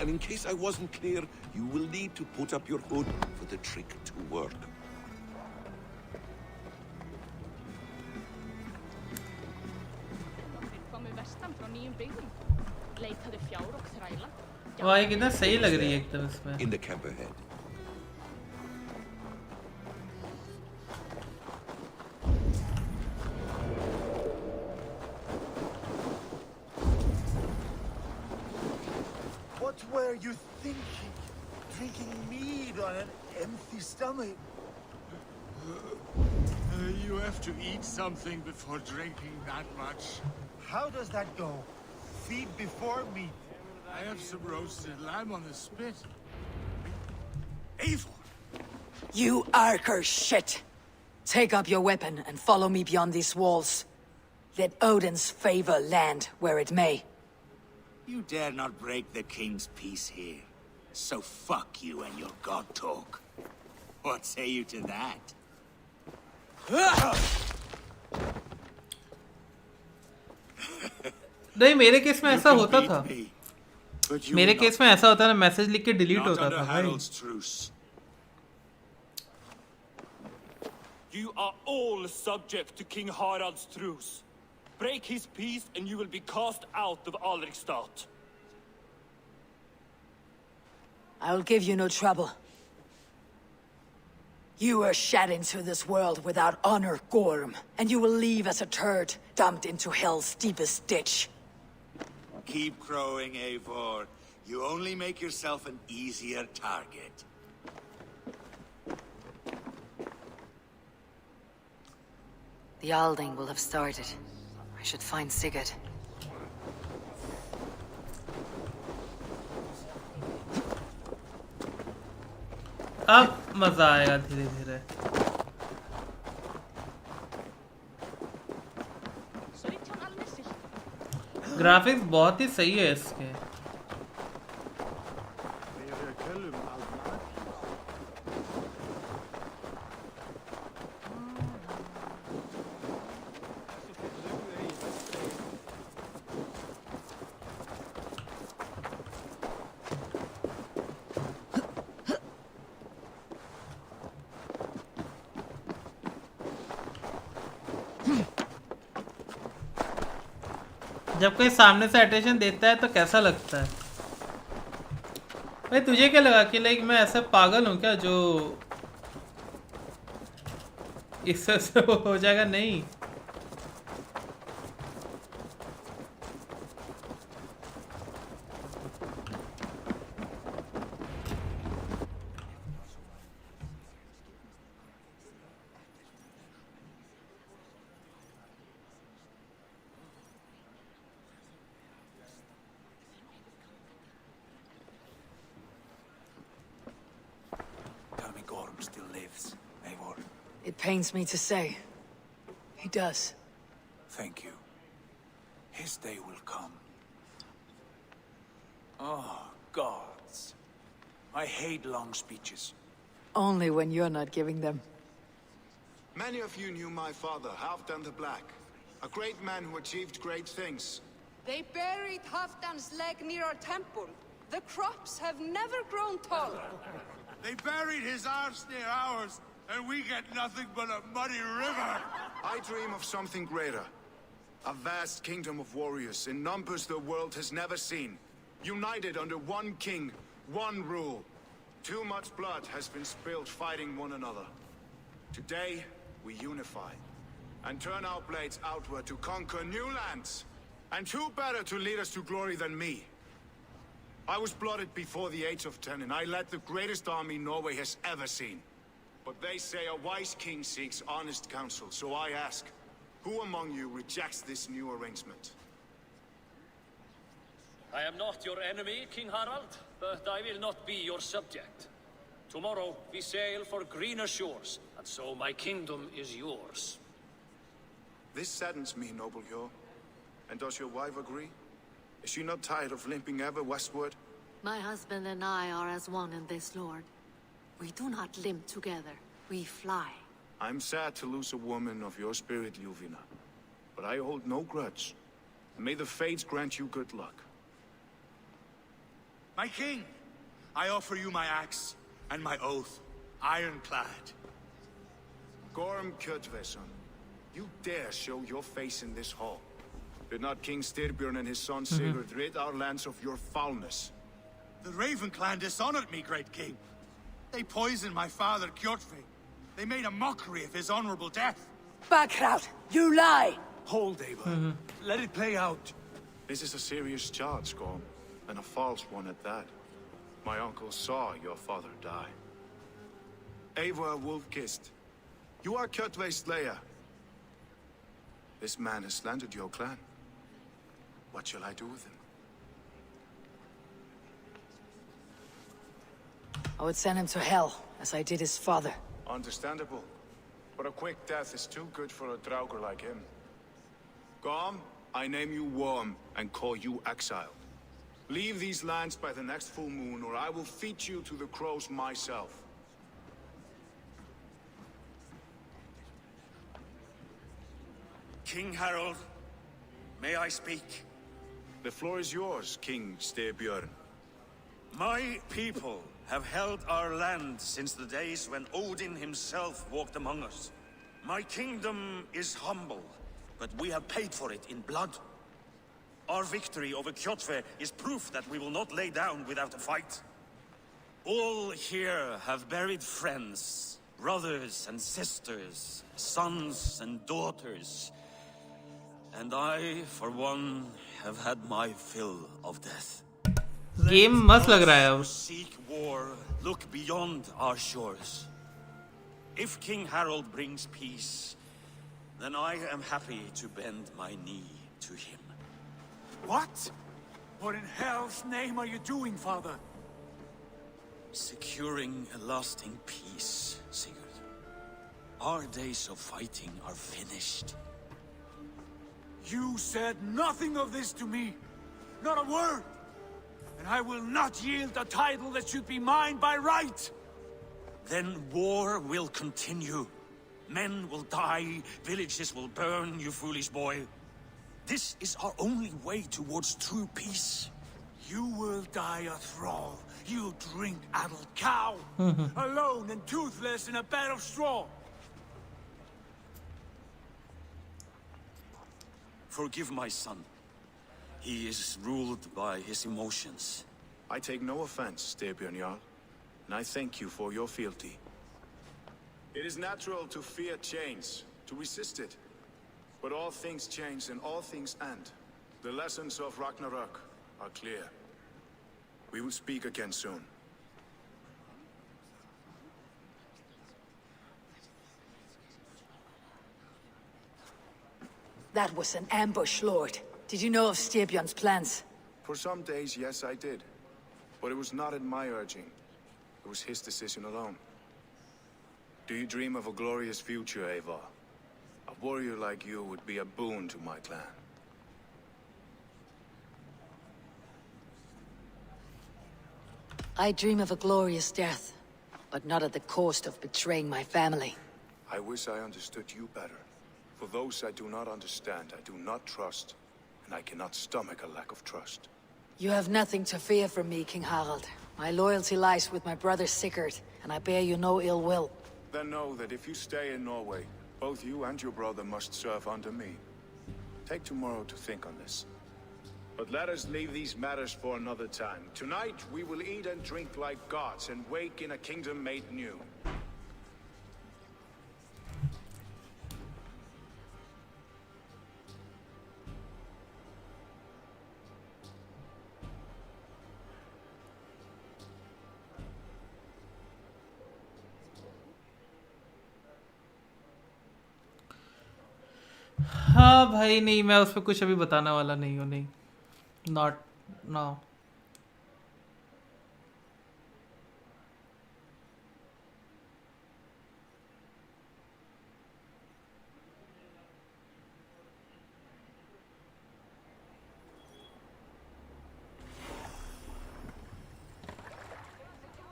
And in case I wasn't clear, you will need to put up your hood for the trick to work. वाह ये कितना सही लग रही है एकदम इसमें. In the camp ahead. What were you thinking? Drinking mead on an empty stomach? You have to eat something before drinking that much. How does that go? Feed before meat. I have some roasted lamb on the spit. Eivor! You Arker shit! Take up your weapon and follow me beyond these walls. Let Odin's favor land where it may. You dare not break the king's peace here. So fuck you and your god talk. What say you to that? नहीं मेरे case में ऐसा होता था. But you मेरे will case में ऐसा होता था मैसेज लिख के डिलीट not होता under था भाई. Harald's truce. You are all subject to King Harald's truce. Break his peace and you will be cast out of Alrikstad. I'll give you no trouble. You were shed into this world without honor, Gorm, and you will leave as a turd, dumped into hell's deepest ditch. Keep crowing, Eivor. You only make yourself an easier target. The Alding will have started. I should find Sigurd. अब मजा आएगा धीरे धीरे. Graphics बहुत ही सही है इसके. जब कोई सामने से अटेंशन देता है तो कैसा लगता है भाई? तुझे क्या लगा कि लाइक मैं ऐसा पागल हूँ क्या जो इससे हो जाएगा? नहीं. Still lives, Eivor. It pains me to say. He does. Thank you. His day will come. Oh, gods. I hate long speeches. Only when you're not giving them. Many of you knew my father, Halfdan the Black. A great man who achieved great things. They buried Halfdan's leg near our temple. The crops have never grown tall. They buried his arse near ours, and we get nothing but a muddy river. I dream of something greater. A vast kingdom of warriors in numbers the world has never seen. United under one king, one rule. Too much blood has been spilled fighting one another. Today, we unify and turn our blades outward to conquer new lands. And who better to lead us to glory than me? I was blooded before the age of 10, and I led the greatest army Norway has ever seen. But they say a wise king seeks honest counsel, so I ask, who among you rejects this new arrangement? I am not your enemy, King Harald, but I will not be your subject. Tomorrow we sail for greener shores, and so my kingdom is yours. This saddens me, noble Hjor. And does your wife agree? Is she not tired of limping ever westward? My husband and I are as one in this, Lord. We do not limp together. We fly. I'm sad to lose a woman of your spirit, Ljuvina. But I hold no grudge. May the fates grant you good luck. My king, I offer you my axe and my oath, ironclad. Gorm Kjotveson, you dare show your face in this hall. Did not King Styrbjörn and his son Sigurd rid our lands of your foulness? The Raven clan dishonored me, great king. They poisoned my father, Kjotve. They made a mockery of his honorable death. Backhout! You lie! Hold, Eivor. Let it play out. This is a serious charge, Gorm, and a false one at that. My uncle saw your father die. Eivor Wolf-Kissed, you are Kjotve's slayer. This man has slandered your clan. What shall I do with him? I would send him to hell, as I did his father. Understandable. But a quick death is too good for a Draugr like him. Gorm, I name you Worm and call you exiled. Leave these lands by the next full moon, or I will feed you to the crows myself. King Harald, may I speak? The floor is yours, King Styrbjörn. My people have held our land since the days when Odin himself walked among us. My kingdom is humble, but we have paid for it in blood. Our victory over Kjotve is proof that we will not lay down without a fight. All here have buried friends, brothers and sisters, sons and daughters. And I, for one, have had my fill of death. Game मस्त लग रहा है अब. Seek war, look beyond our shores. If King Harald brings peace, Then I am happy to bend my knee to him. What? What in hell's name are you doing, father? Securing a lasting peace, Sigurd. Our days of fighting are finished. You said nothing of this to me. Not a word. And I will not yield a title that should be mine by right. Then war will continue. Men will die, villages will burn, you foolish boy. This is our only way towards true peace. You will die a thrall. You'll drink addled cow. Alone and toothless in a bed of straw. Forgive my son. He is ruled by his emotions. I take no offense, Styrbjörn Jarl, and I thank you for your fealty. It is natural to fear change, to resist it. But all things change and all things end. The lessons of Ragnarok are clear. We will speak again soon. That was an ambush, Lord. Did you know of Styrbjörn's plans? For some days, yes, I did. But it was not at my urging. It was his decision alone. Do you dream of a glorious future, Eivor? A warrior like you would be a boon to my clan. I dream of a glorious death, but not at the cost of betraying my family. I wish I understood you better. For those I do not understand, I do not trust, and I cannot stomach a lack of trust. You have nothing to fear from me, King Harald. My loyalty lies with my brother Sigurd, and I bear you no ill will. Then know that if you stay in Norway, both you and your brother must serve under me. Take tomorrow to think on this. But let us leave these matters for another time. Tonight, we will eat and drink like gods and wake in a kingdom made new. हाँ भाई नहीं, मैं उस पर कुछ अभी बताने वाला नहीं हूँ, नहीं, not now.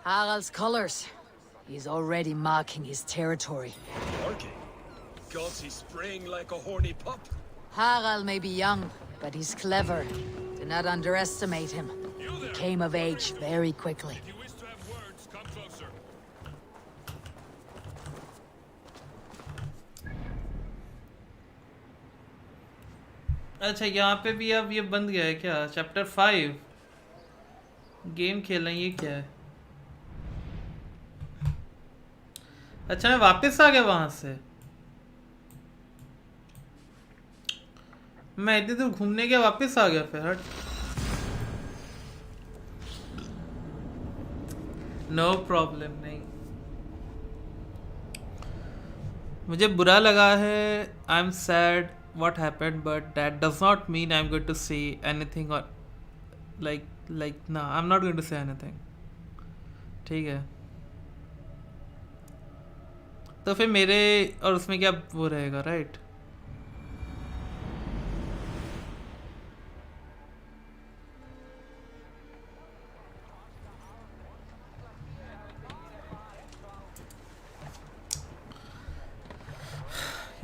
Harald's colors. He's already marking his territory. Marking? Gods, he's spraying like a horny pup. Harald may be young, but he's clever. Do not underestimate him. He came of age very quickly. If you wish to have words, come closer. अच्छा, यहाँ पे भी अब ये बंद गया है क्या? चैप्टर 5 गेम खेलना, ये क्या है? अच्छा, मैं वापस आ गया वहां से. मैं इतनी दूर घूमने गया, वापस आ गया फिर. हट. नो प्रॉब्लम, नहीं. मुझे बुरा लगा है. I am sad what happened, but that does not mean I'm going to say anything or like no, I'm not going to say anything. ठीक है, तो फिर मेरे और उसमें क्या वो रहेगा, right?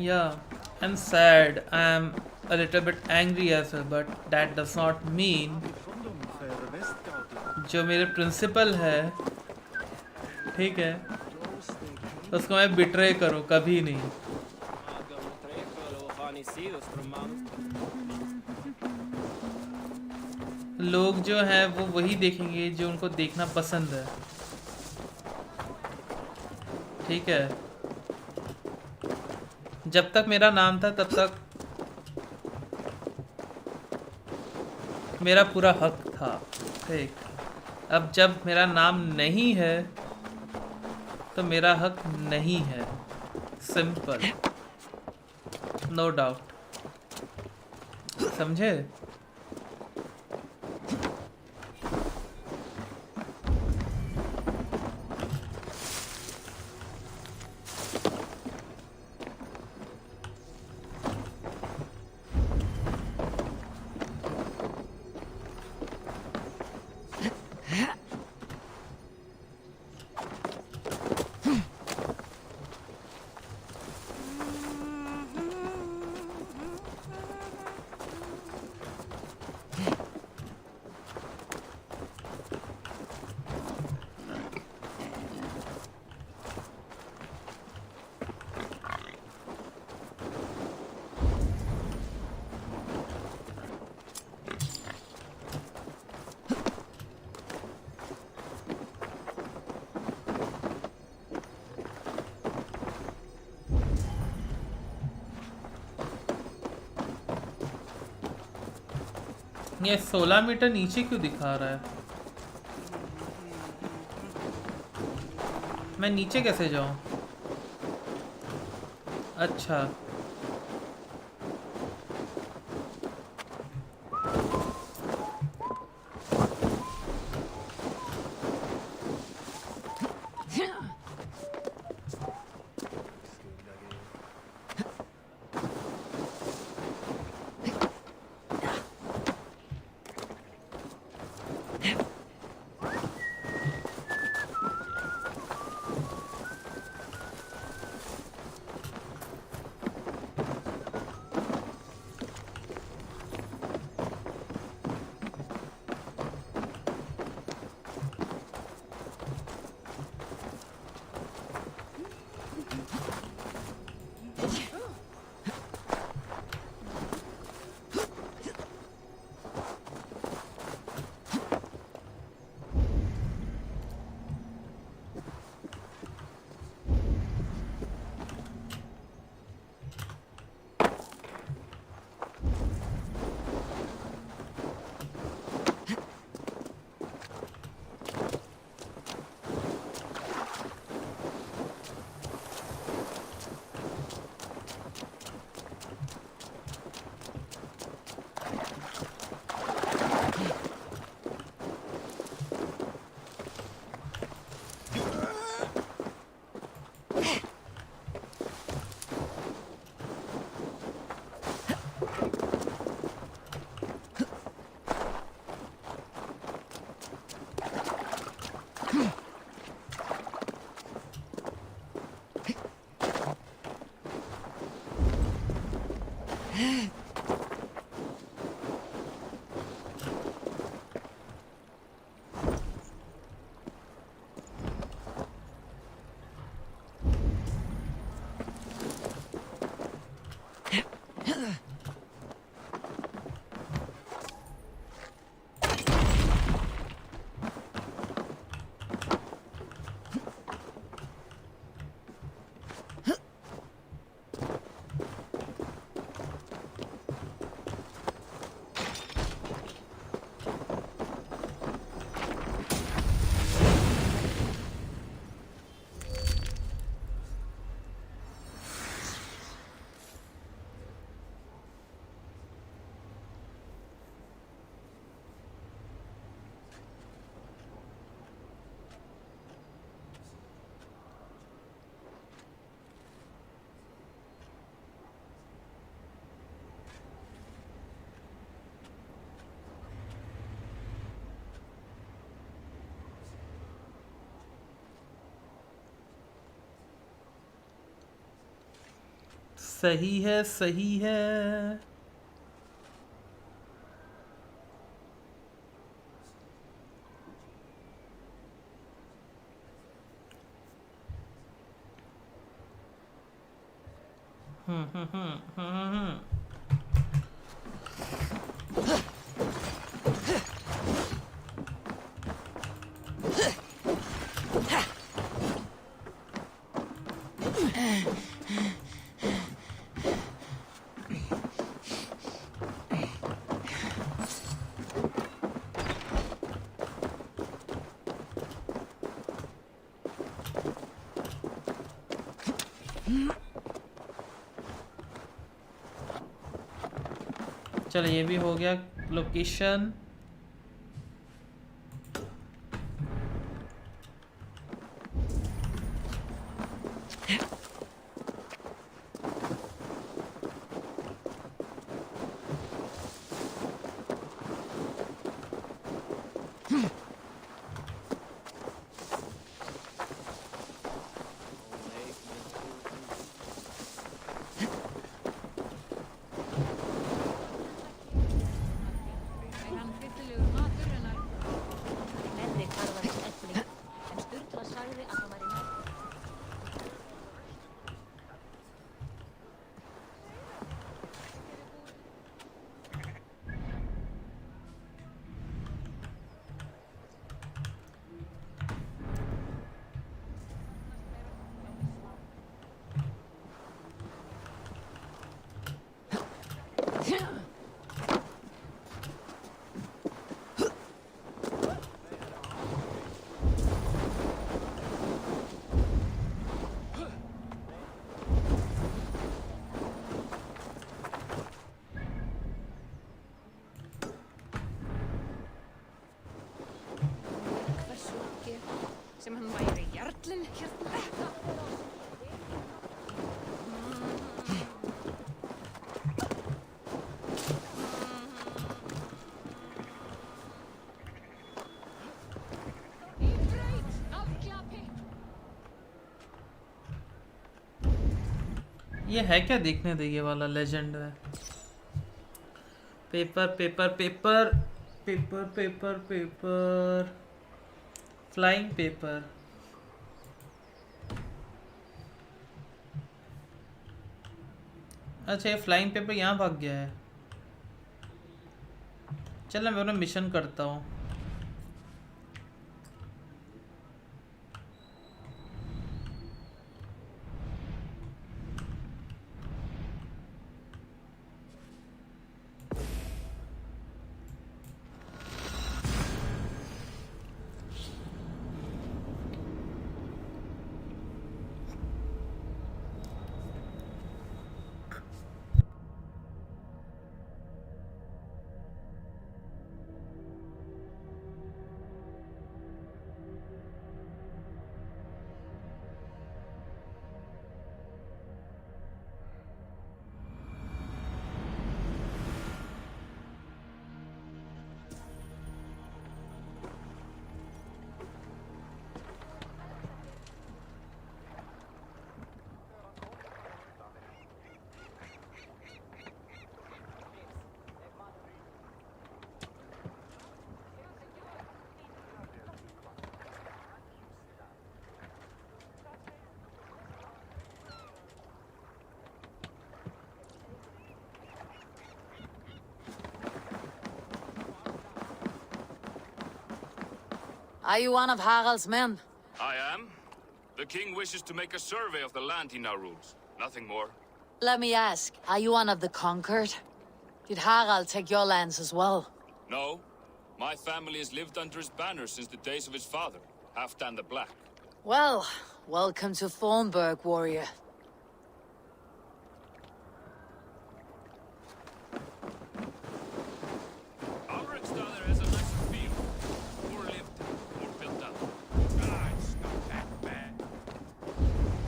Yeah, I'm sad. I'm a little bit angry as well, but that does not mean जो मेरे प्रिंसिपल है, ठीक है, उसको मैं बिट्रे करूं, कभी नहीं. लोग जो हैं वो वही देखेंगे जो उनको देखना पसंद है, ठीक है. जब तक मेरा नाम था तब तक मेरा पूरा हक था, ठीक. अब जब मेरा नाम नहीं है तो मेरा हक नहीं है. सिंपल. नो डाउट, समझे? ये 16 मीटर नीचे क्यों दिखा रहा है? मैं नीचे कैसे जाऊं? अच्छा, सही है, सही है। चलो ये भी हो गया location. Sem hann væri jarlinn hérna. ये है क्या देखने दे, ये वाला लेजेंड है. Paper paper paper paper paper paper flying paper. अच्छा ये फ्लाइंग पेपर यहाँ भाग गया है. चलो मैं अपना मिशन करता हूँ. Are you one of Harald's men? I am. The king wishes to make a survey of the land he now rules. Nothing more. Let me ask, are you one of the conquered? Did Harald take your lands as well? No. My family has lived under his banner since the days of his father, Halfdan the Black. Well, welcome to Fornburg, warrior. Has a nicer feel. More lived, more built up. Ah, it's not that bad.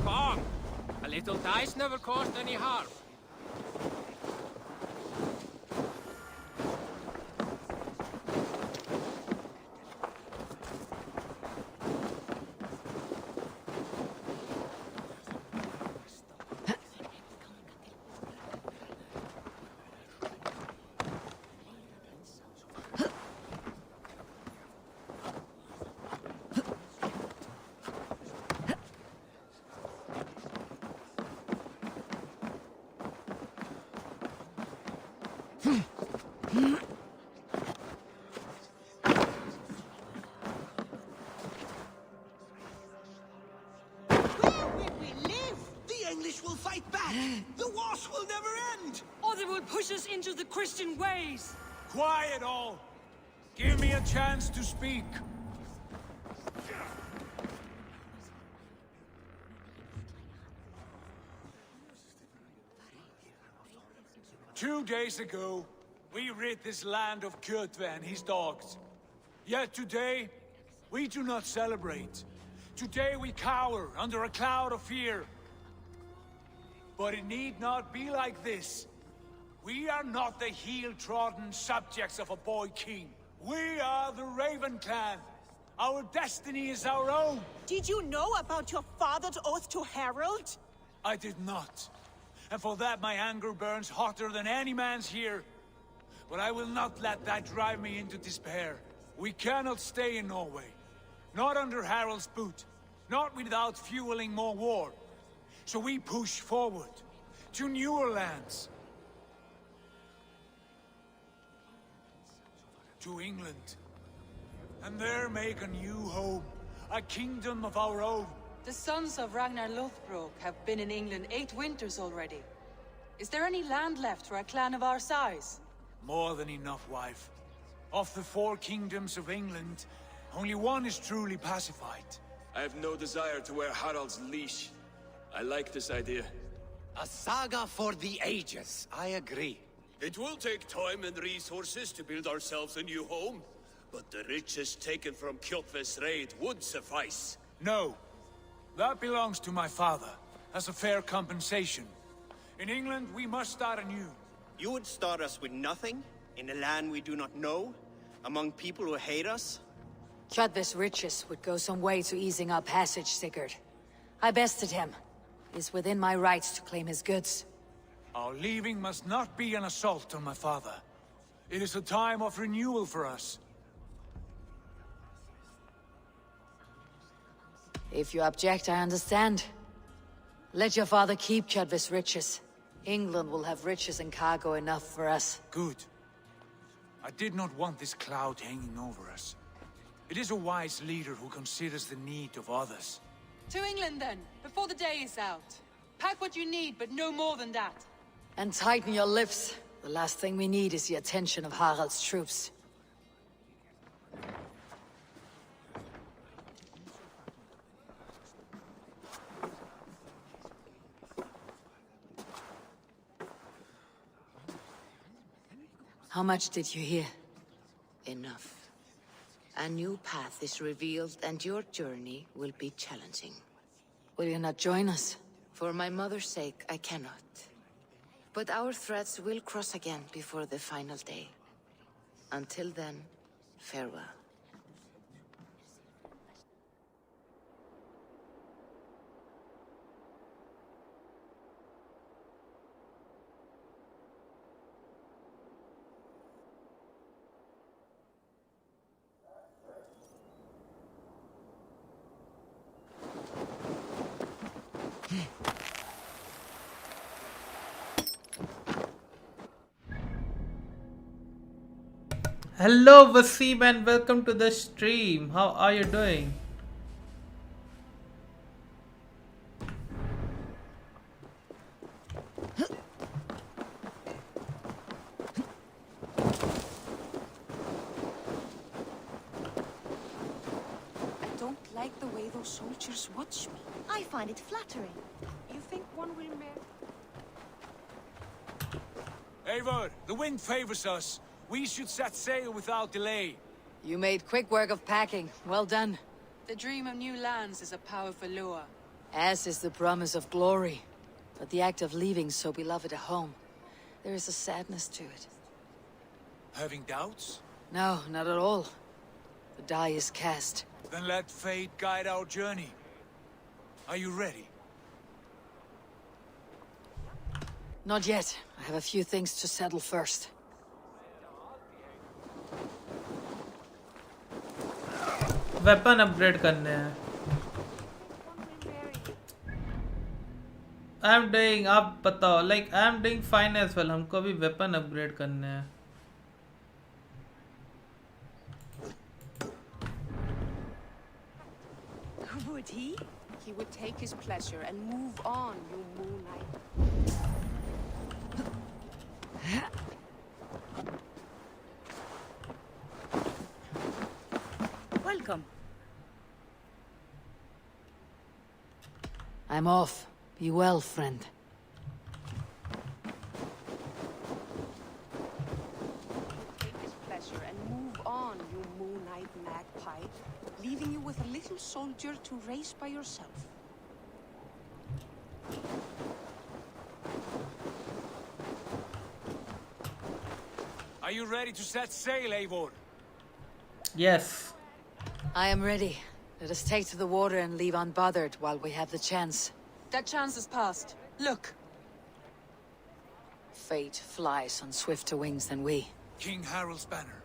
Come! A little dice never caused any harm. The wars will never end! Or they will push us into the Christian ways! Quiet all! Give me a chance to speak. 2 days ago, We rid this land of Kjotve and his dogs. Yet today, we do not celebrate. Today we cower under a cloud of fear. But it need not be like this. We are not the heel-trodden subjects of a boy king. We are the Raven clan. Our destiny is our own. Did you know about your father's oath to Harold? I did not. And for that my anger burns hotter than any man's here. But I will not let that drive me into despair. We cannot stay in Norway. Not under Harald's boot. Not without fueling more war. So we push forward. To newer lands. To England. And there make a new home. A kingdom of our own. The sons of Ragnar Lothbrok have been in England 8 winters already. Is there any land left for a clan of our size? More than enough, wife. Of the 4 kingdoms of England, only one is truly pacified. I have no desire to wear Harald's leash. I like this idea. A saga for the ages, I agree. It will take time and resources to build ourselves a new home, but the riches taken from Kjotve's raid would suffice. No. That belongs to my father, as a fair compensation. In England, we must start anew. You would start us with nothing? In a land we do not know? Among people who hate us? Kjotve's riches would go some way to easing our passage, Sigurd. I bested him. It is within my rights to claim his goods. Our leaving must not be an assault on my father. It is a time of renewal for us. If you object, I understand. Let your father keep Kjotve's riches. England will have riches and cargo enough for us. Good. I did not want this cloud hanging over us. It is a wise leader who considers the need of others. To England then, before the day is out. Pack what you need, but no more than that. And tighten your lips. The last thing we need is the attention of Harald's troops. How much did you hear? Enough. A new path is revealed, and your journey will be challenging. Will you not join us? For my mother's sake, I cannot. But our threads will cross again before the final day. Until then, farewell. Hello Wasim and welcome to the stream. How are you doing? I don't like the way those soldiers watch me. I find it flattering. You think one will marry? Eivor, the wind favors us. We should set sail without delay. You made quick work of packing. Well done. The dream of new lands is a powerful lure. As is the promise of glory. But the act of leaving so beloved a home, there is a sadness to it. Having doubts? No, not at all. The die is cast. Then let fate guide our journey. Are you ready? Not yet. I have a few things to settle first. Weapon upgrade करने हैं. I am doing, आप बताओ. Like I am doing fine as well. हमको भी weapon upgrade करने हैं. Would he? He would take his pleasure and move on, you moonlight. Welcome. I'm off. Be well, friend. occupy, leaving you with a little soldier to race by yourself. Are you ready to set sail, Eivor? Yes. I am ready. Let us take to the water and leave unbothered while we have the chance. That chance is past. Look. Fate flies on swifter wings than we. King Harald's banner.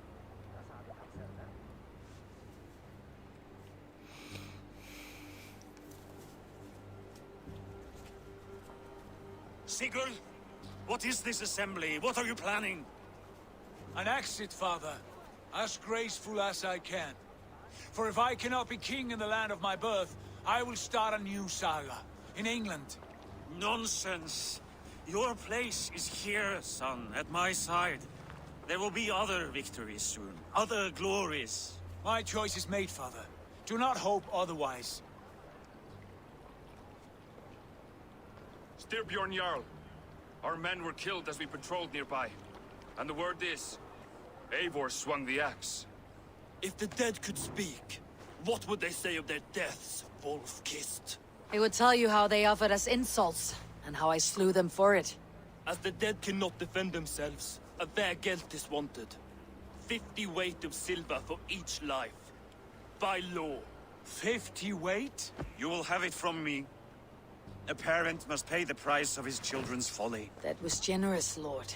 Sigurd, what is this assembly? What are you planning? An exit, father. As graceful as I can. For if I cannot be king in the land of my birth, I will start a new saga. In England. Nonsense. Your place is here, son, at my side. There will be other victories soon. Other glories. My choice is made, father. Do not hope otherwise. Styrbjorn Jarl. Our men were killed as we patrolled nearby. And the word is, Eivor swung the axe. If the dead could speak, what would they say of their deaths, wolf-kissed? They would tell you how they offered us insults, and how I slew them for it. As the dead cannot defend themselves, a vergelt is wanted. 50 weight of silver for each life. By law. 50 weight? You will have it from me. A parent must pay the price of his children's folly. That was generous, Lord.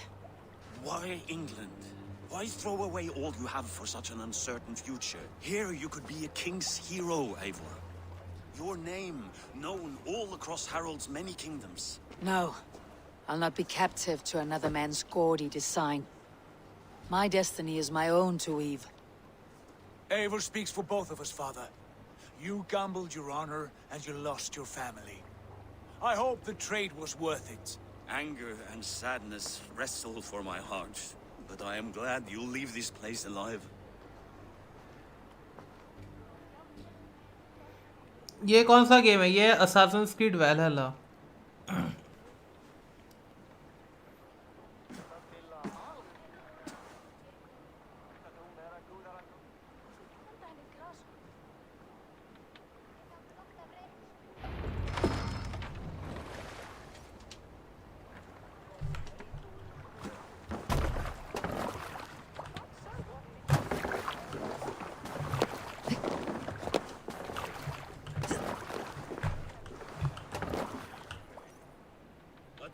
Why England? Why throw away all you have for such an uncertain future? Here you could be a king's hero, Eivor. Your name known all across Harald's many kingdoms. No. I'll not be captive to another man's gaudy design. My destiny is my own to weave. Eivor speaks for both of us, father. You gambled your honor, and you lost your family. I hope the trade was worth it. Anger and sadness wrestle for my heart, but I am glad you'll leave this place alive. ये कौन सा game है? ये Assassin's Creed Valhalla.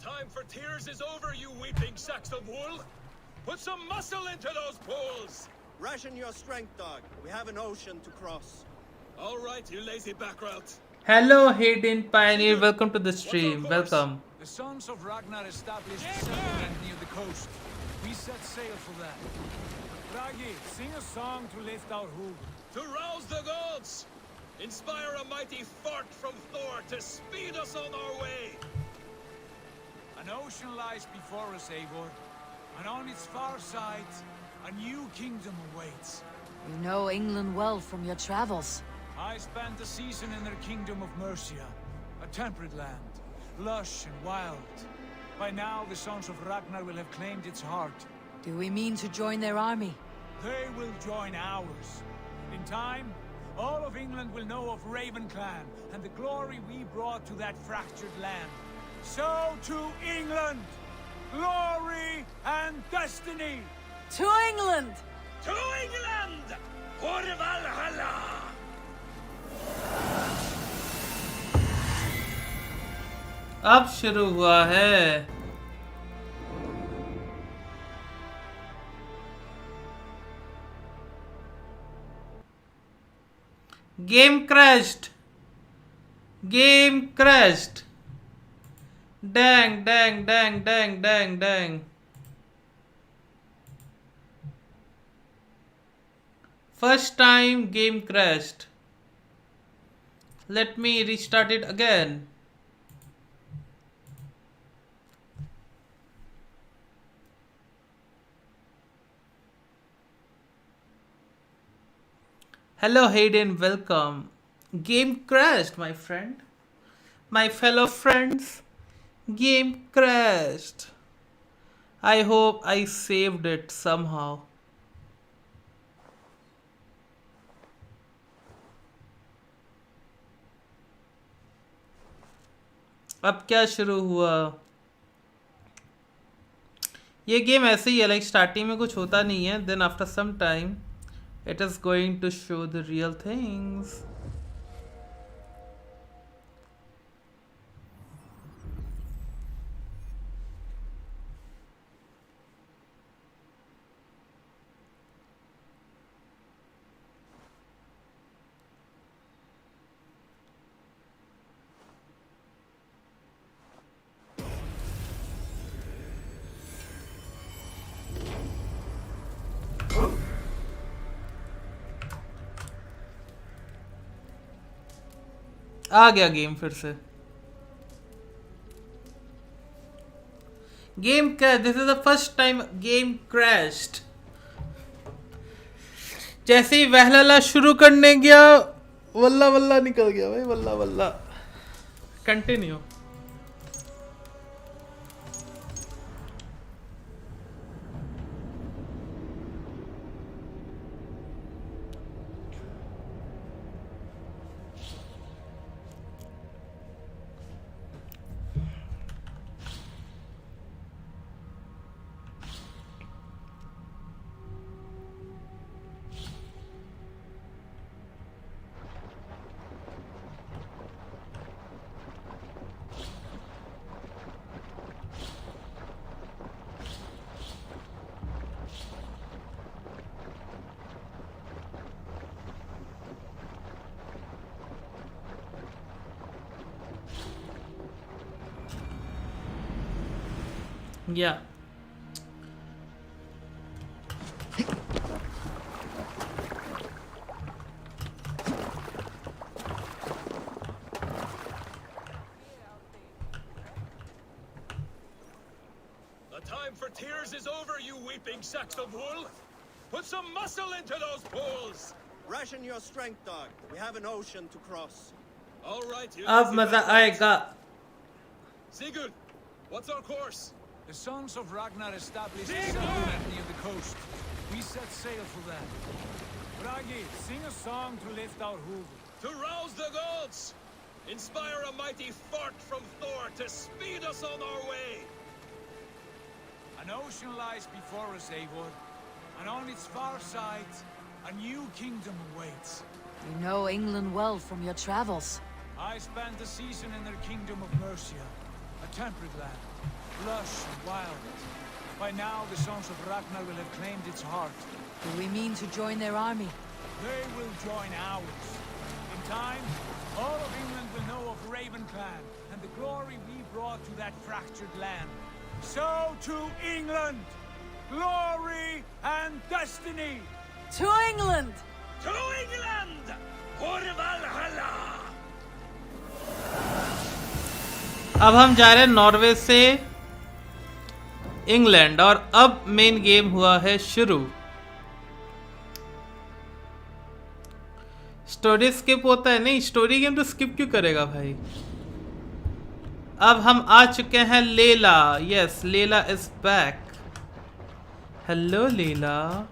Time for tears is over, you weeping sacks of wool! Put some muscle into those pulls! Ration your strength, dog. We have an ocean to cross. All right, you lazy backrout. Hello, Hayden Pioneer. Welcome to the stream. Welcome. The sons of Ragnar established a settlement near the coast. We set sail for that. Ragi, sing a song to lift our hoof. To rouse the gods! Inspire a mighty fart from Thor to speed us on our way! An ocean lies before us, Eivor, and on its far side, a new kingdom awaits. You know England well from your travels. I spent a season in their kingdom of Mercia, a temperate land, lush and wild. By now, the sons of Ragnar will have claimed its heart. Do we mean to join their army? They will join ours. In time, all of England will know of Raven Clan and the glory we brought to that fractured land. So to England! Glory and destiny! To England! To England! For Valhalla! अब शुरू हुआ है. Game crashed. Game crashed. Dang, dang, dang, dang, dang, dang. First time game crashed. Let me restart it again. Hello Hayden, welcome. Game crashed, my friend. My fellow friends. Game crashed. I hope I saved it somehow. अब क्या शुरू हुआ? ये game ऐसे ही है, like starting में कुछ होता नहीं है, then after some time it is going to show the real things. आ गया गेम फिर से. Game crash. This is the first time game crashed. जैसे ही वहलाला शुरू करने गया, वल्ला वल्ला निकल गया भाई, वल्ला वल्ला. Continue. Yeah. The time for tears is over, you weeping Saxon wool. Put some muscle into those pools. Ration your strength, dog. We have an ocean to cross. All right, you. अब मजा आएगा. Sigurd, what's our course? The sons of Ragnar established a settlement near the coast. We set sail for them. Bragi, sing a song to lift our hoof. To rouse the gods! Inspire a mighty fart from Thor to speed us on our way! An ocean lies before us, Eivor. And on its far side, a new kingdom awaits. You know England well from your travels. I spent a season in their kingdom of Mercia, a temperate land, lush and wild. By now, the sons of Ragnar will have claimed its heart. Do we mean to join their army? They will join ours. In time, all of England will know of Raven Clan and the glory we brought to that fractured land. So to England! Glory and destiny! To England! To England! For Valhalla! अब हम जा रहे हैं Norway से England, और अब main game हुआ है शुरू. स्टोरी स्किप होता है? नहीं, स्टोरी गेम तो स्किप क्यों करेगा भाई. अब हम आ चुके हैं लेला. यस, लेला इज बैक. हेलो लेला.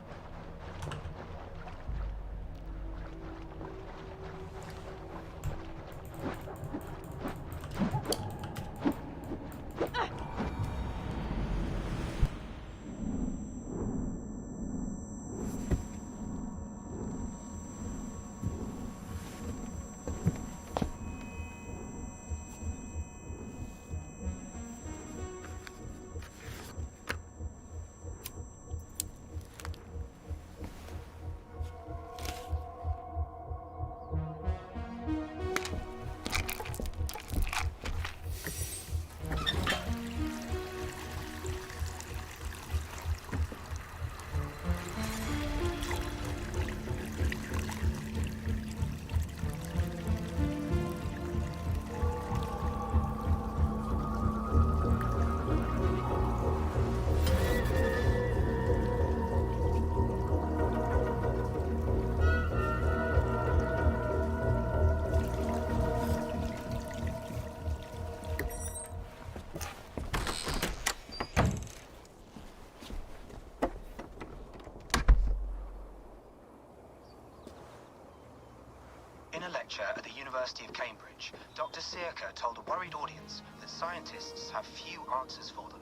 lecture at the University of Cambridge, Dr. Circa told a worried audience that scientists have few answers for them.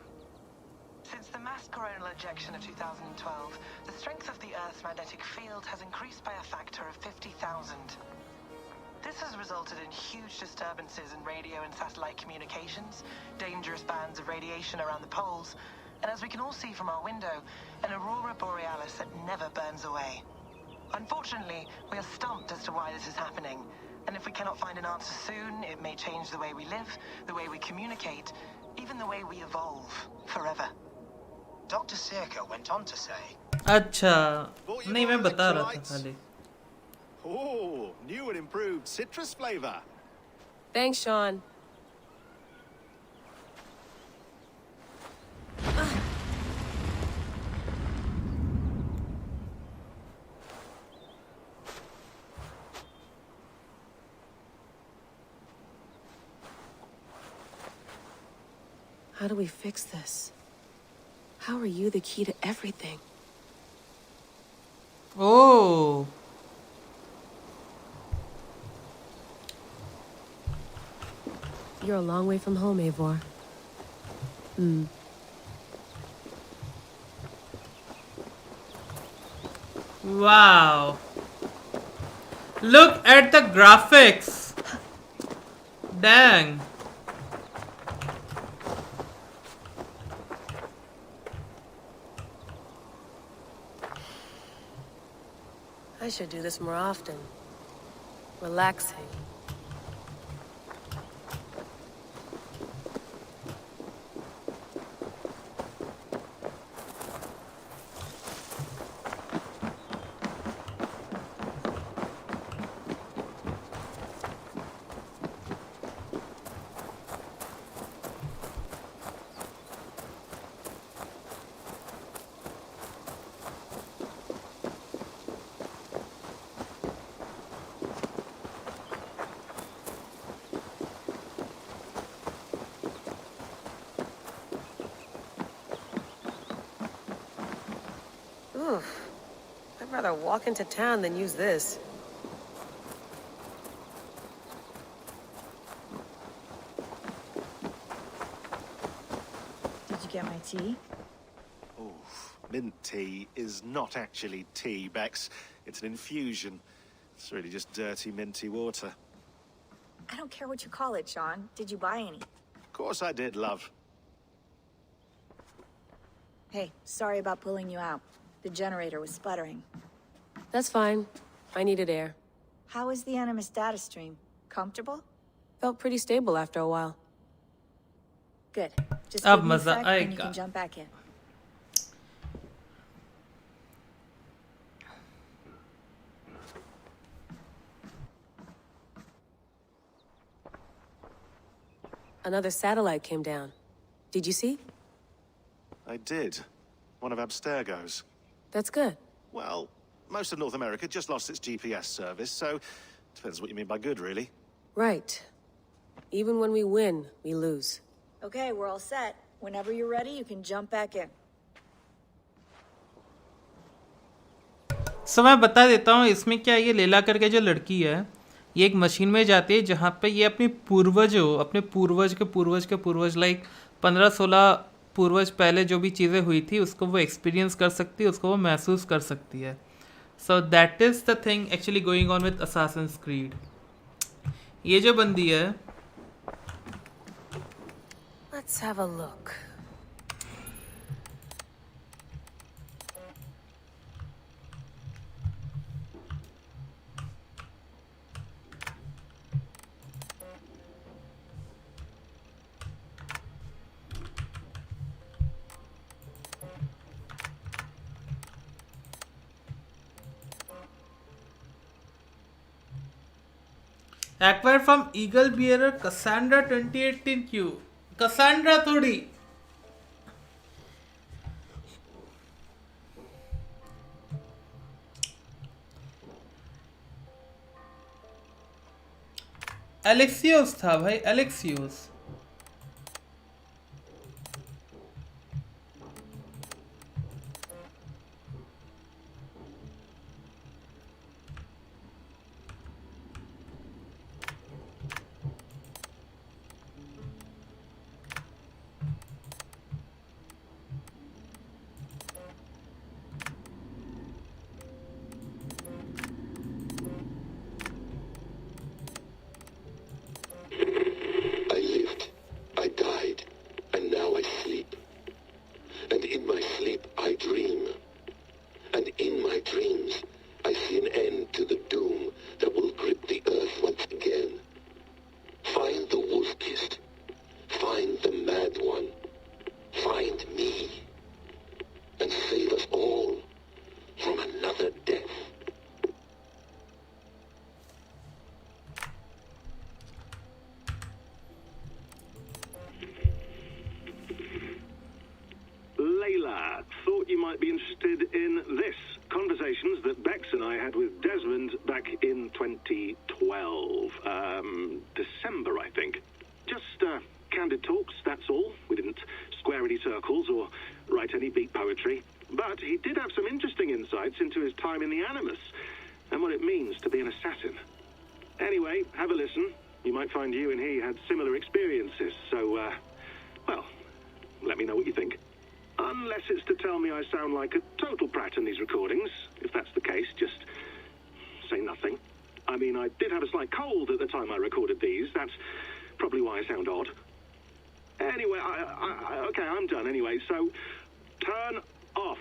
Since the mass coronal ejection of 2012, the strength of the Earth's magnetic field has increased by a factor of 50,000. This has resulted in huge disturbances in radio and satellite communications, dangerous bands of radiation around the poles, and as we can all see from our window, an aurora borealis that never burns away. Unfortunately, we are stumped as to why this is happening, and if we cannot find an answer soon, it may change the way we live, the way we communicate, even the way we evolve, forever. Dr. Circa went on to say, अच्छा नहीं मैं बता रहा था खाली. Oh, new and improved citrus flavor. Thanks, Sean. How do we fix this? How are you the key to everything? Oh. You're a long way from home, Eivor. Wow. Look at the graphics. Dang. I should do this more often. Relaxing. Oof. I'd rather walk into town than use this. Did you get my tea? Oof. Mint tea is not actually tea, Bex. It's an infusion. It's really just dirty, minty water. I don't care what you call it, Sean. Did you buy any? Of course I did, love. Hey, sorry about pulling you out. The generator was sputtering. That's fine. I needed air. How is the Animus data stream? Comfortable? Felt pretty stable after a while. Good. Just अब give me a मजा sec and you आएगा. can jump back in. Another satellite came down. Did you see? I did. One of Abstergo's. That's good. Well, most of North America just lost its GPS service, so depends what you mean by good, really. Right. Even when we win, we lose. Okay, we're all set. Whenever you're ready, you can jump back in. मैं बता देता हूँ इसमें क्या ये लेला करके जो लड़की है ये एक मशीन में जाती है जहाँ पे ये अपने पूर्वज के पूर्वज लाइक 15-16 पूर्वज पहले जो भी चीज़ें हुई थी उसको वो एक्सपीरियंस कर सकती है, उसको वो महसूस कर सकती है. So that is the thing actually going on with Assassin's creed. ये जो बंदी है Let's have a look. Acquired from Eagle Bearer Cassandra 2018 Q. Cassandra थोड़ी. एलेक्सियोस था भाई, एलेक्सियोस. be interested in this. Conversations that Bex and I had with Desmond back in 2012. December, I think. Just candid talks, that's all. We didn't square any circles or write any beat poetry. But he did have some interesting insights into his time in the Animus and what it means to be an assassin. Anyway, have a listen. You might find you and he had similar experiences, so, well, let me know what you think. Unless it's to tell me I sound like a total prat in these recordings. If that's the case, just say nothing. I mean, I did have a slight cold at the time I recorded these. That's probably why I sound odd. Anyway, okay, I'm done anyway, so turn off.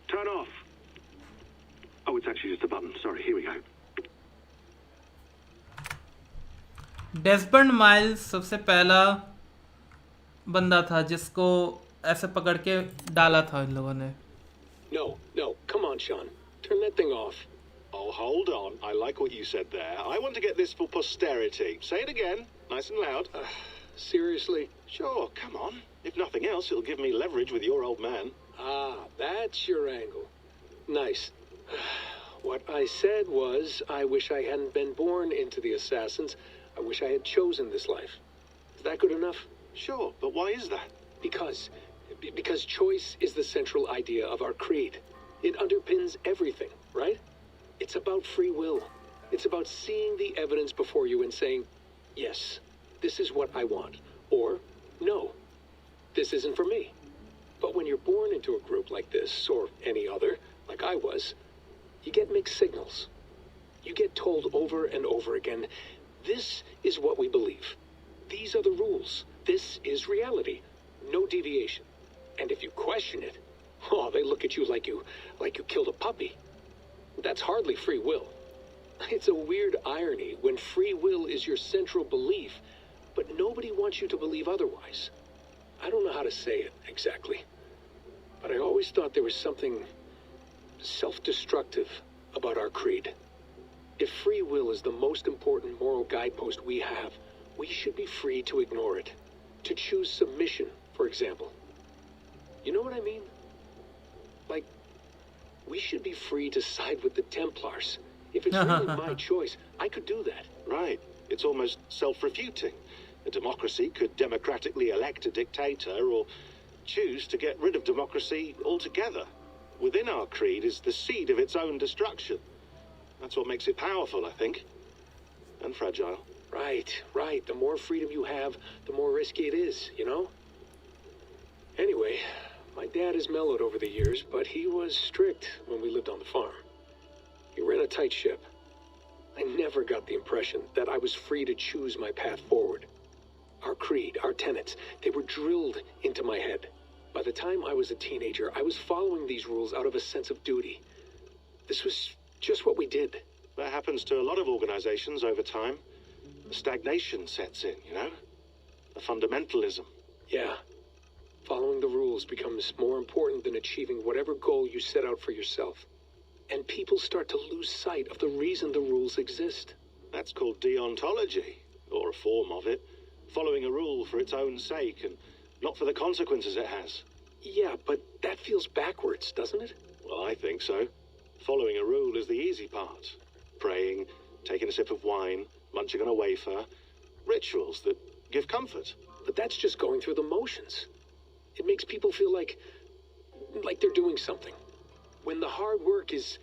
Turn off. Oh, it's actually just a button. Sorry, here we go. Desmond miles सबसे पहला बंदा था जिसको ऐसे पकड़ के डाला था इन लोगों ने. No, come on, Sean. Turn that thing off. Oh, hold on. I like what you said there. I want to get this for posterity. Say it again, nice and loud. Seriously? Sure, come on. If nothing else, it'll give me leverage with your old man. Ah, that's your angle. Nice. What I said was, I wish I hadn't been born into the Assassins. I wish I had chosen this life. Is that good enough? Sure, but why is that? Because choice is the central idea of our creed. It underpins everything, right? It's about free will. It's about seeing the evidence before you and saying, yes, this is what I want. Or, no, this isn't for me. But when you're born into a group like this, or any other, like I was, you get mixed signals. You get told over and over again, this is what we believe. These are the rules. This is reality. No deviation. And if you question it, oh, they look at you like you killed a puppy. That's hardly free will. It's a weird irony when free will is your central belief, but nobody wants you to believe otherwise. I don't know how to say it exactly, but I always thought there was something self-destructive about our creed. If free will is the most important moral guidepost we have, we should be free to ignore it. To choose submission, for example. You know what I mean? Like, we should be free to side with the Templars. If it's really my choice, I could do that. Right. It's almost self-refuting. A democracy could democratically elect a dictator or choose to get rid of democracy altogether. Within our creed is the seed of its own destruction. That's what makes it powerful, I think. And fragile. Right. The more freedom you have, the more risky it is, you know? Anyway, my dad has mellowed over the years, but he was strict when we lived on the farm. He ran a tight ship. I never got the impression that I was free to choose my path forward. Our creed, our tenets, they were drilled into my head. By the time I was a teenager, I was following these rules out of a sense of duty. This was just what we did. That happens to a lot of organizations over time. The stagnation sets in, you know? The fundamentalism. Yeah. Following the rules becomes more important than achieving whatever goal you set out for yourself. And people start to lose sight of the reason the rules exist. That's called deontology, or a form of it. Following a rule for its own sake and not for the consequences it has. Yeah, but that feels backwards, doesn't it? Well, I think so. Following a rule is the easy part. Praying, taking a sip of wine, munching on a wafer. Rituals that give comfort. But that's just going through the motions. It makes people feel like they're doing something. When the hard work is,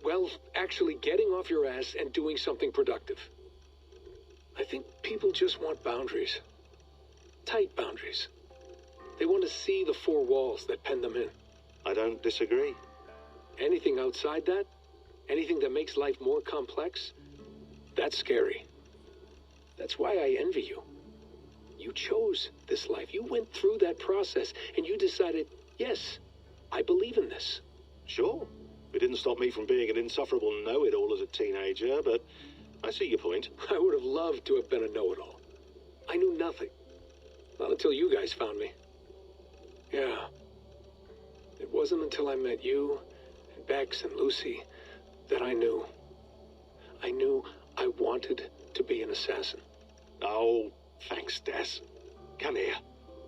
well, actually getting off your ass and doing something productive. I think people just want boundaries. Tight boundaries. They want to see the four walls that pen them in. I don't disagree. Anything outside that, anything that makes life more complex, that's scary. That's why I envy you. You chose this life. You went through that process, and you decided, yes, I believe in this. Sure. It didn't stop me from being an insufferable know-it-all as a teenager, but I see your point. I would have loved to have been a know-it-all. I knew nothing. Not until you guys found me. Yeah. It wasn't until I met you, and Bex and Lucy, that I knew. I knew I wanted to be an assassin. Oh, thanks, Des. Come here.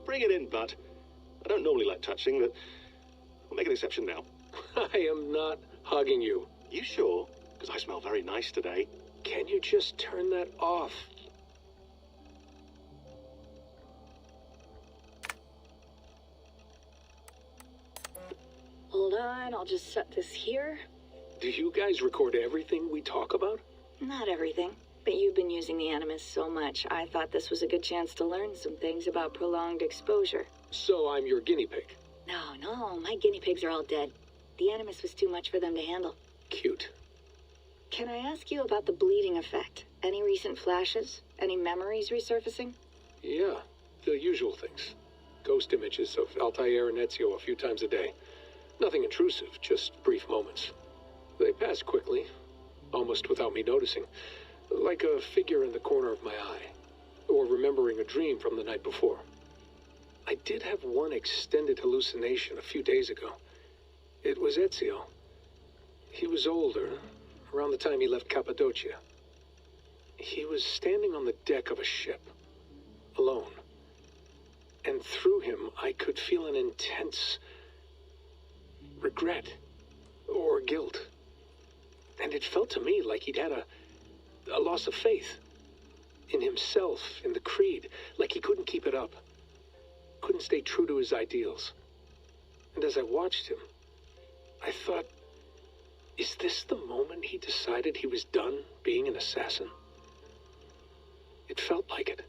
Bring it in, bud. I don't normally like touching, but I'll make an exception now. I am not hugging you. You sure? Because I smell very nice today. Can you just turn that off? Hold on, I'll just set this here. Do you guys record everything we talk about? Not everything, but you've been using the Animus so much, I thought this was a good chance to learn some things about prolonged exposure. So I'm your guinea pig. No, my guinea pigs are all dead. The Animus was too much for them to handle. Cute. Can I ask you about the bleeding effect? Any recent flashes? Any memories resurfacing? Yeah, the usual things. Ghost images of Altair and Ezio a few times a day. Nothing intrusive, just brief moments. They pass quickly, almost without me noticing. Like a figure in the corner of my eye. Or remembering a dream from the night before. I did have one extended hallucination a few days ago. It was Ezio. He was older, around the time he left Cappadocia. He was standing on the deck of a ship, alone. And through him, I could feel an intense regret or guilt. And it felt to me like he'd had a loss of faith in himself, in the creed, like he couldn't keep it up, couldn't stay true to his ideals. And as I watched him, I thought, is this the moment he decided he was done being an assassin? It felt like it.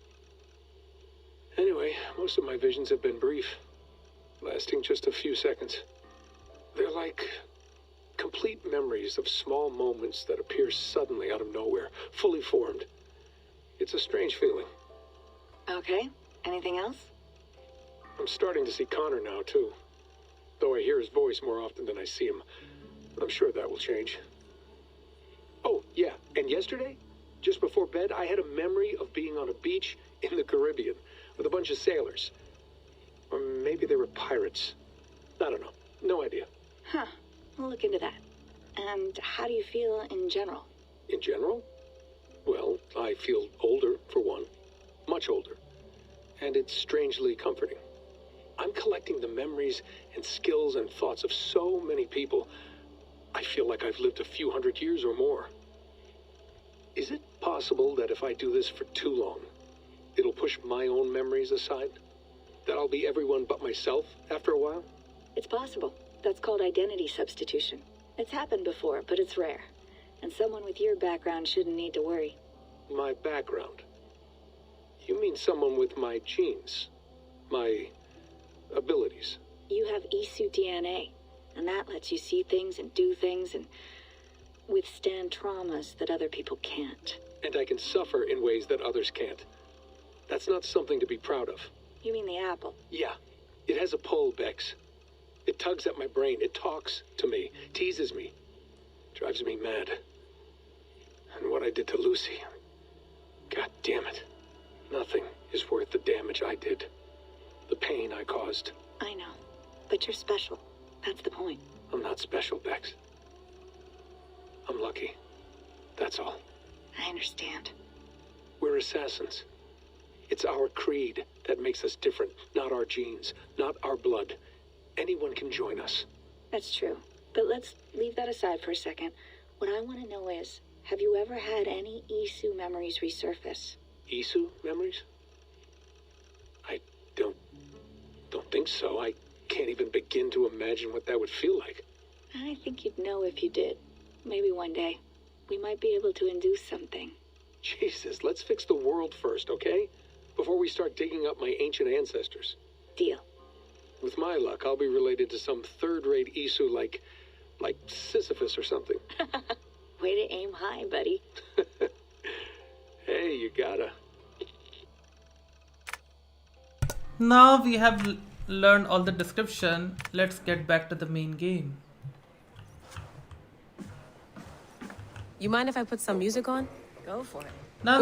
Anyway, most of my visions have been brief, lasting just a few seconds. They're like complete memories of small moments that appear suddenly out of nowhere, fully formed. It's a strange feeling. Okay, anything else? I'm starting to see Connor now, too. Though I hear his voice more often than I see him. I'm sure that will change. Oh, yeah, and yesterday, just before bed, I had a memory of being on a beach in the Caribbean with a bunch of sailors. Or maybe they were pirates. I don't know. No idea. Huh, we'll look into that. And how do you feel in general? In general? Well, I feel older, for one. Much older. And it's strangely comforting. I'm collecting the memories and skills and thoughts of so many people. I feel like I've lived a few hundred years or more. Is it possible that if I do this for too long, it'll push my own memories aside? That I'll be everyone but myself after a while? It's possible. That's called identity substitution. It's happened before, but it's rare. And someone with your background shouldn't need to worry. My background? You mean someone with my genes? My abilities? You have Isu DNA, and that lets you see things and do things and withstand traumas that other people can't. And I can suffer in ways that others can't. That's not something to be proud of. You mean the apple? Yeah. It has a pull, Bex. It tugs at my brain. It talks to me. Teases me. Drives me mad. And what I did to Lucy. God damn it. Nothing is worth the damage I did. The pain I caused. I know. But you're special. That's the point. I'm not special, Bex. I'm lucky. That's all. I understand. We're assassins. It's our creed that makes us different, not our genes, not our blood. Anyone can join us. That's true. But let's leave that aside for a second. What I want to know is, have you ever had any Isu memories resurface? Isu memories? I don't think so. I can't even begin to imagine what that would feel like. I think you'd know if you did. Maybe one day. We might be able to induce something. Jesus, let's fix the world first, okay? Before we start digging up my ancient ancestors. Deal. With my luck, I'll be related to some third-rate Isu like Sisyphus or something. Way to aim high, buddy. Hey, you gotta. Now we have learned all the description. Let's get back to the main game. You mind if I put some music on? Go for it. No.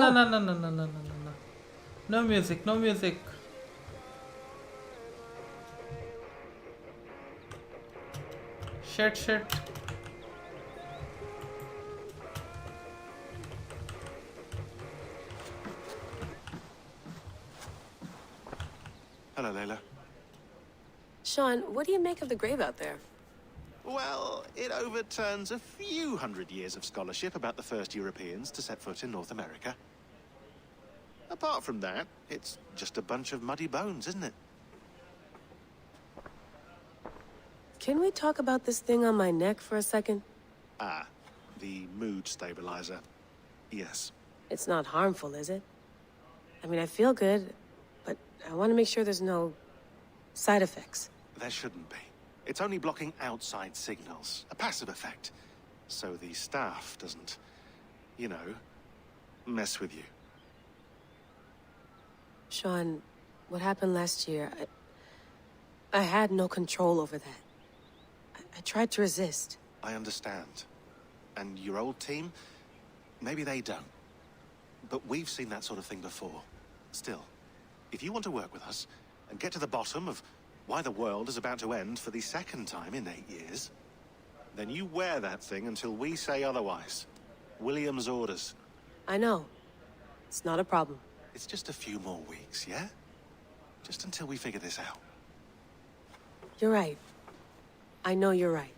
No music, no music. Shit. Hello, Layla. Sean, what do you make of the grave out there? Well, it overturns a few hundred years of scholarship about the first Europeans to set foot in North America. Apart from that, it's just a bunch of muddy bones, isn't it? Can we talk about this thing on my neck for a second? Ah, the mood stabilizer. Yes. It's not harmful, is it? I mean, I feel good, but I want to make sure there's no side effects. There shouldn't be. It's only blocking outside signals, a passive effect. So the staff doesn't, you know, mess with you. Sean, what happened last year, I had no control over that. I tried to resist. I understand. And your old team, maybe they don't. But we've seen that sort of thing before. Still, if you want to work with us and get to the bottom of why the world is about to end for the second time in 8 years, then you wear that thing until we say otherwise. William's orders. I know. It's not a problem. It's just a few more weeks, yeah? Just until we figure this out. You're right. I know you're right.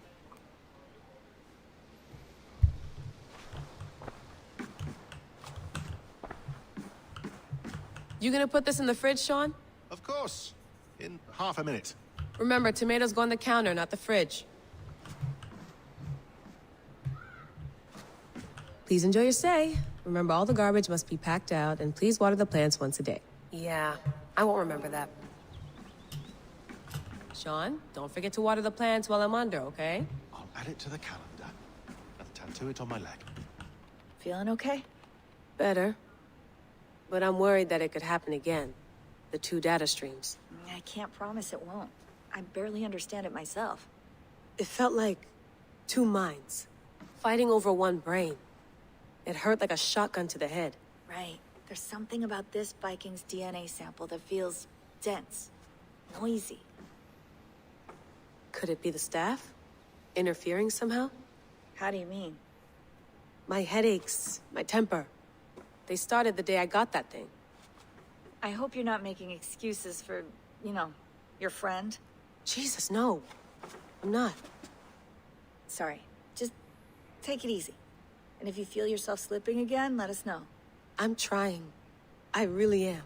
You gonna put this in the fridge, Sean? Of course. In half a minute. Remember, tomatoes go on the counter, not the fridge. Please enjoy your stay. Remember, all the garbage must be packed out, and please water the plants once a day. Yeah, I won't remember that. Sean, don't forget to water the plants while I'm under, okay? I'll add it to the calendar and tattoo it on my leg. Feeling okay? Better. But I'm worried that it could happen again. The 2 data streams. I can't promise it won't. I barely understand it myself. It felt like 2 minds, fighting over 1 brain. It hurt like a shotgun to the head. Right. There's something about this Viking's DNA sample that feels dense, noisy. Could it be the staff? Interfering somehow? How do you mean? My headaches, my temper. They started the day I got that thing. I hope you're not making excuses for, you know, your friend. Jesus, no. I'm not. Sorry. Just take it easy. And if you feel yourself slipping again, let us know. I'm trying. I really am.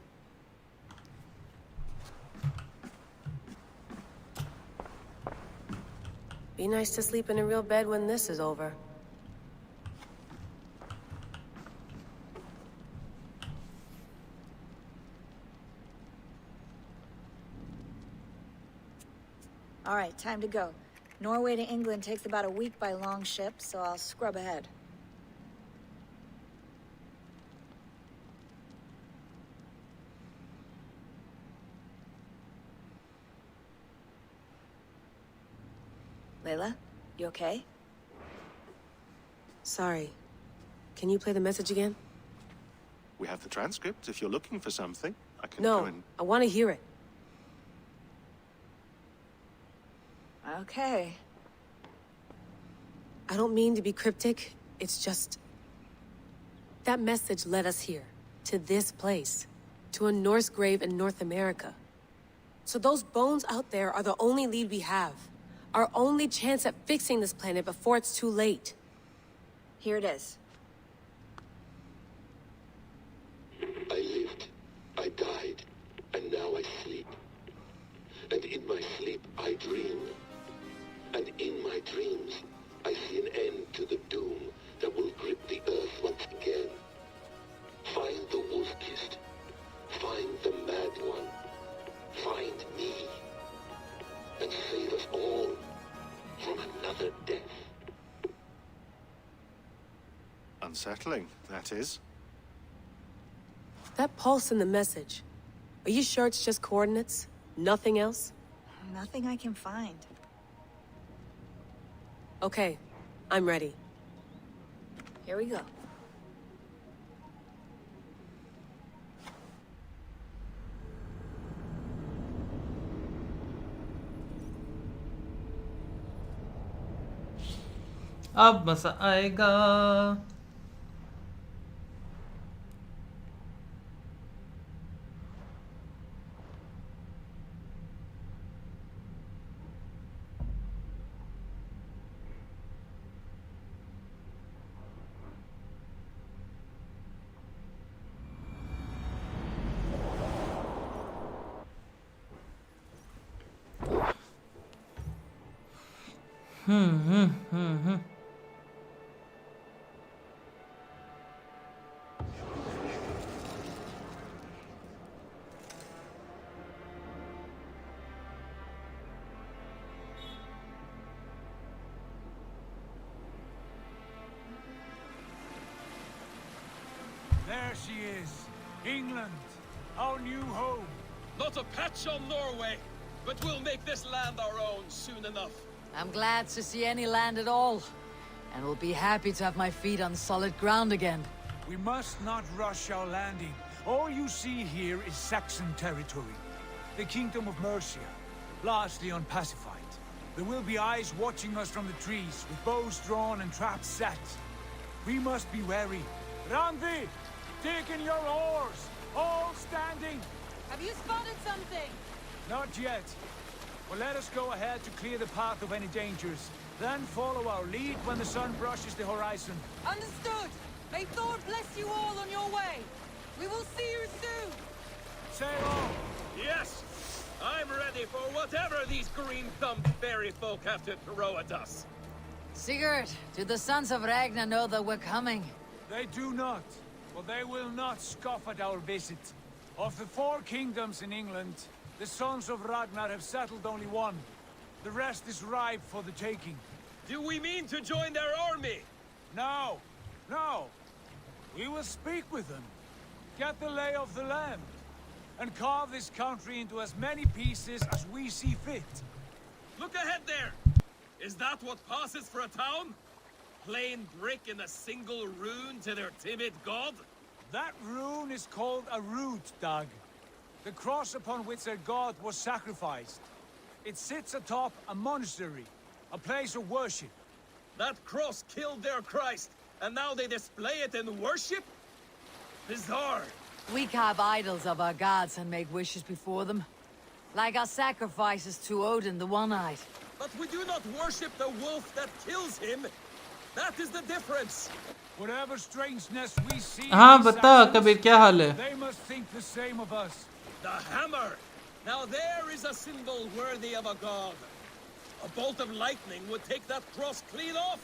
Be nice to sleep in a real bed when this is over. All right, time to go. Norway to England takes about a week by long ship, so I'll scrub ahead. Layla, you okay? Sorry. Can you play the message again? We have the transcript. If you're looking for something, I can No, go and... I want to hear it. Okay. I don't mean to be cryptic. It's just... that message led us here. To this place. To a Norse grave in North America. So those bones out there are the only lead we have. Our only chance at fixing this planet before it's too late. Here it is. I lived, I died, and now I sleep. And in my sleep I dream. And in my dreams, I see an end to the doom that will grip the earth once again. Find the wolf-kissed. Find the mad one. Find me. And save us all from another death. Unsettling, that is. That pulse in the message. Are you sure it's just coordinates? Nothing else? Nothing I can find. Okay, I'm ready. Here we go. अब मजा आएगा. There she is. England, our new home. Not a patch on Norway, but we'll make this land our own soon enough. I'm glad to see any land at all, and will be happy to have my feet on solid ground again. We must not rush our landing. All you see here is Saxon territory. The Kingdom of Mercia, largely unpacified. There will be eyes watching us from the trees, with bows drawn and traps set. We must be wary. Randi, dig in your oars! All standing! Have you spotted something? Not yet. But let us go ahead to clear the path of any dangers. Then follow our lead when the sun brushes the horizon. Understood. May Thor bless you all on your way. We will see you soon. Sail on! Yes! I'm ready for whatever these green-thumbed fairy folk have to throw at us. Sigurd, do the sons of Ragnar know that we're coming? They do not. But they will not scoff at our visit. Of the 4 kingdoms in England, the sons of Ragnar have settled only one. The rest is ripe for the taking. Do we mean to join their army? No, no. We will speak with them, get the lay of the land, and carve this country into as many pieces as we see fit. Look ahead there! Is that what passes for a town? Plain brick in a single rune to their timid god? That rune is called a root, Dag. The cross upon which their god was sacrificed. It sits atop a monastery, a place of worship. That cross killed their Christ, and now they display it in worship? Bizarre. We carve idols of our gods and make wishes before them. Like our sacrifices to Odin the One-Eyed. But we do not worship the wolf that kills him. That is the difference. Whatever strangeness we see, हाँ बता कबीर क्या हाल है? They must think the same of us. The hammer. Now there is a symbol worthy of a god. A bolt of lightning would take that cross clean off.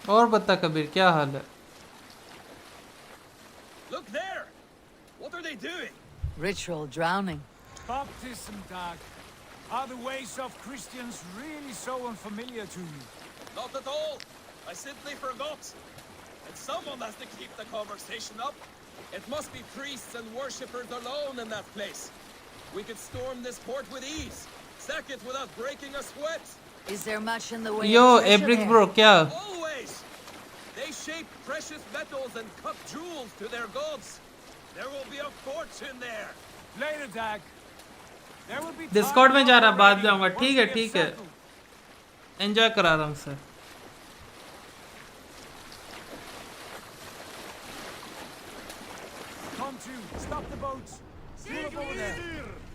और बता कबीर क्या हाल है? Look there. What are they doing? Ritual drowning. Baptism, Dag. Are the ways of Christians really so unfamiliar to you? Not at all. I simply forgot. And someone has to keep the conversation up. It must be priests and worshippers alone in that place. We could storm this fort with ease. Sack it without breaking a sweat. Is there much in the way Yo, of treasure Ebrick there? bro, क्या? Always. They shape precious metals and cut jewels to their gods. There will be a fortune there. Later, Dag. There will be Discord में जा रहा बाद में आऊँगा ठीक है enjoy करा रहा हूँ sir Come to, stop the boats. Pull up over there.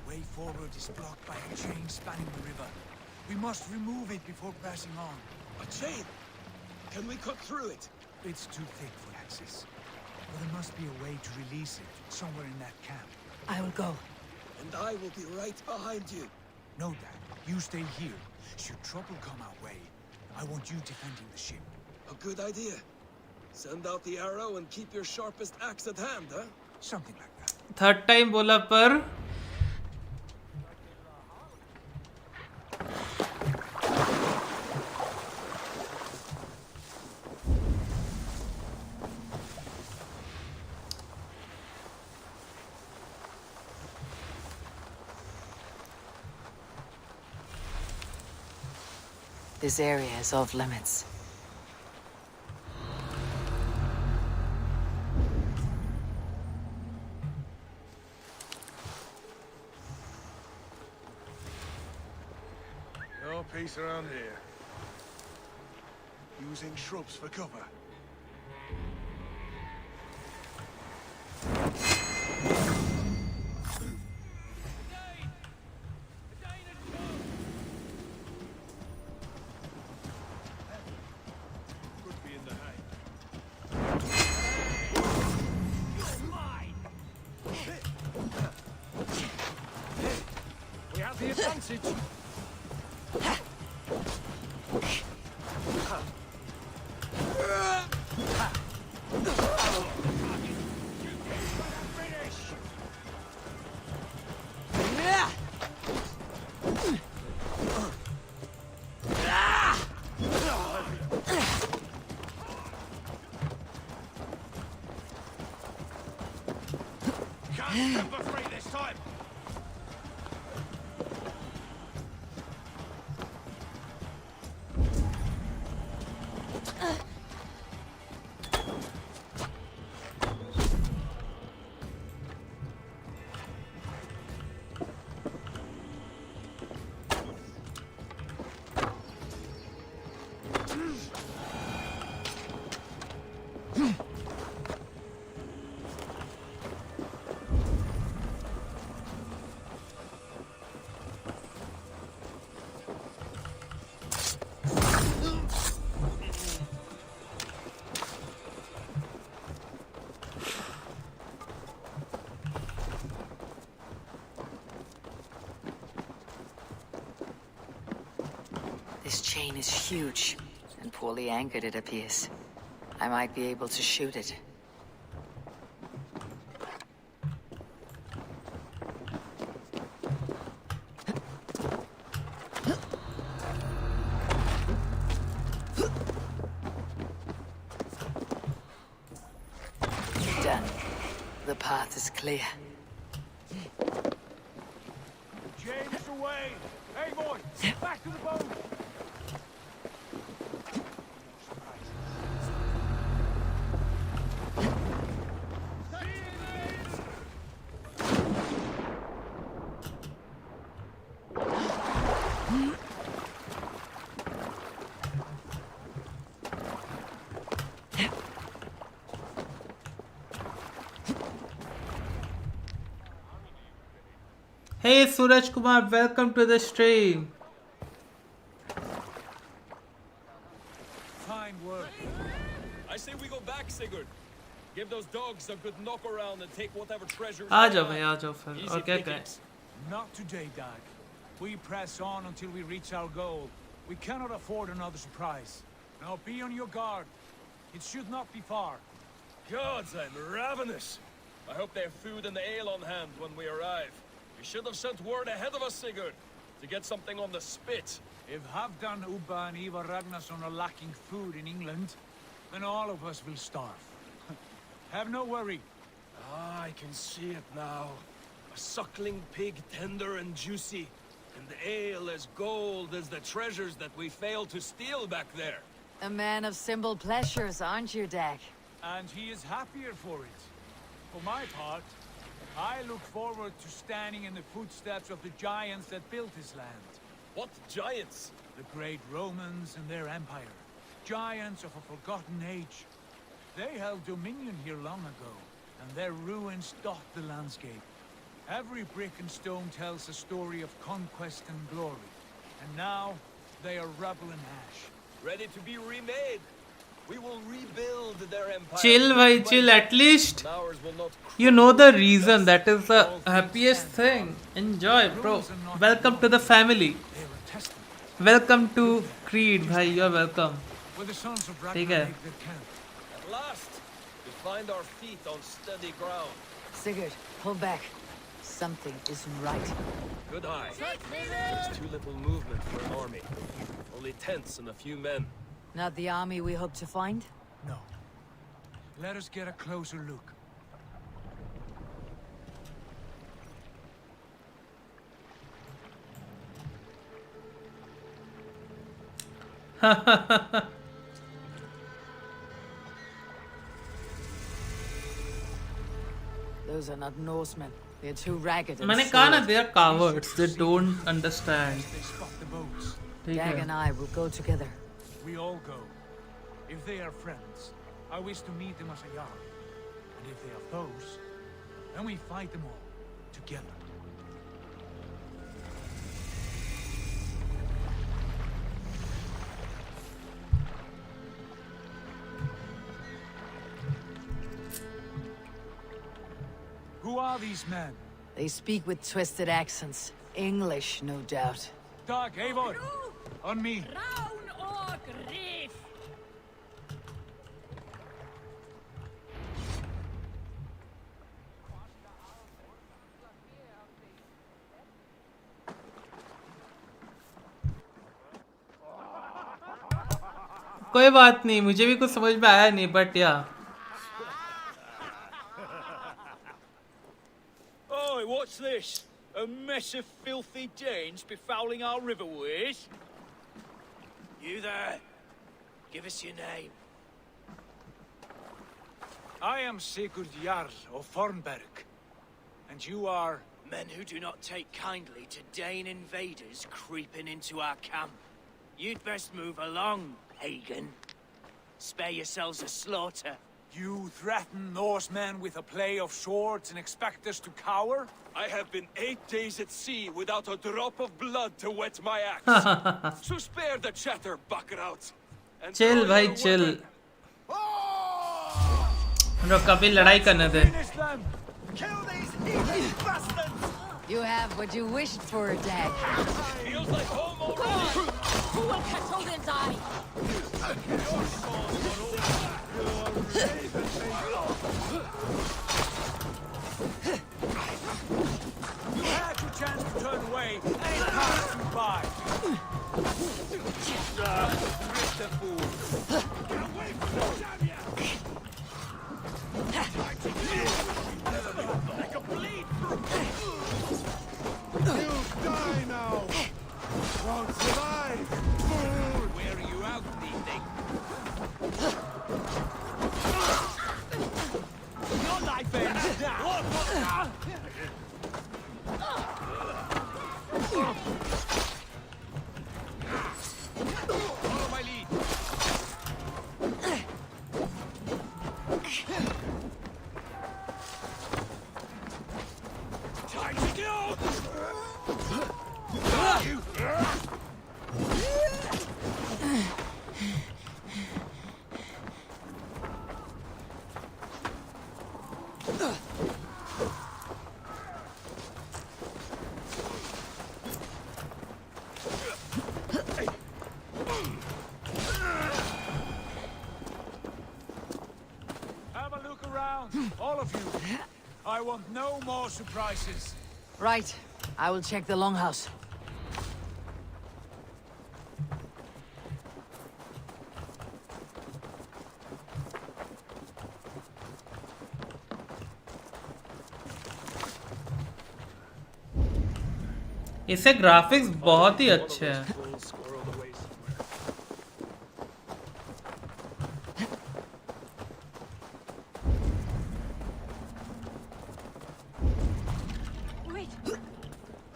Way forward is blocked by a chain spanning the river. We must remove it before passing on. A chain? Can we cut through it? It's too thick for access. But there must be a way to release it, somewhere in that camp. I will go. And I will be right behind you. No, Dad. You stay here. Should trouble come our way, I want you defending the ship. A good idea. Send out the arrow and keep your sharpest axe at hand, huh? Something like that. Third time बोला पर This area is off limits. No peace around here. Using shrubs for cover. have the advantage. Can't for free this time. This chain is huge, and poorly anchored it appears. I might be able to shoot it. Done. The path is clear. James away! Eivor, back to the boat! Hey Suraj Kumar, welcome to the stream. Fine work. I say we go back, Sigurd. Give those dogs a good knock around and take whatever treasures. आ जाओ भाई, आ जाओ फिर. Easy और क्या pickings. करें? Not today, Dag. We press on until we reach our goal. We cannot afford another surprise. Now be on your guard. It should not be far. Gods, I'm ravenous. I hope they have food and ale on hand when we arrive. We should have sent word ahead of us, Sigurd, to get something on the spit. If Halfdan, Ubba and Eivor Ragnarsson are lacking food in England, then all of us will starve. Have no worry. Ah, I can see it now. A suckling pig, tender and juicy. And the ale as gold as the treasures that we failed to steal back there. A man of simple pleasures, aren't you, Dag? And he is happier for it. For my part, I look forward to standing in the footsteps of the giants that built this land. What giants? The great Romans and their empire. Giants of a forgotten age. They held dominion here long ago, and their ruins dot the landscape. Every brick and stone tells a story of conquest and glory. And now, they are rubble and ash. Ready to be remade. We will rebuild their empire. Chill bhai, chill. At least you know the reason. That is the happiest thing. Enjoy, bro. Welcome to the family. Welcome to Creed, bhai. You are welcome. ठीक है. At last, we find our feet on steady ground. Sigurd, pull back. Something isn't right. Good eye. There's too little movement for an army. Only tents and a few men. Not the army we hope to find? No. Let us get a closer look. Those are not Norsemen. They're too ragged and मैंने कहा ना, slow. they are cowards. They don't understand. They spot the boats. Dag and I will go together. We all go. If they are friends, I wish to meet them as a yard. And if they are foes, then we fight them all together. Who are these men? They speak with twisted accents. English, no doubt. Dag, Eivor! On me! कोई बात नहीं, मुझे भी कुछ समझ में आया नहीं, बट या Oi, what's this? A mess of filthy Danes befouling our riverways? You there? Give us your name. I am Sigurd Jarl of Fornberg. And you are... Men who do not take kindly to Dane invaders creeping into our camp. You'd best move along, pagan. Spare yourselves a slaughter. You threaten Norsemen with a play of swords and expect us to cower? I have been 8 days at sea without a drop of blood to wet my axe. So spare the chatter, buckerouts. chill भाई chill. रुक अभी लड़ाई करने दे. You have what you wished for, Dad. Feels like home already. Who will catch hold and die? You had your chance to turn away, and it passed you by. Rip the fool. Get away from the champion! Like a bleed. You die now! Won't survive! Fool! Wearing you out, thieving. Your life ends now! Follow my lead. Time to go! Have a look around, all of you. I want no more surprises. Right. I will check the longhouse. इससे graphics बहुत ही अच्छे हैं. Wait.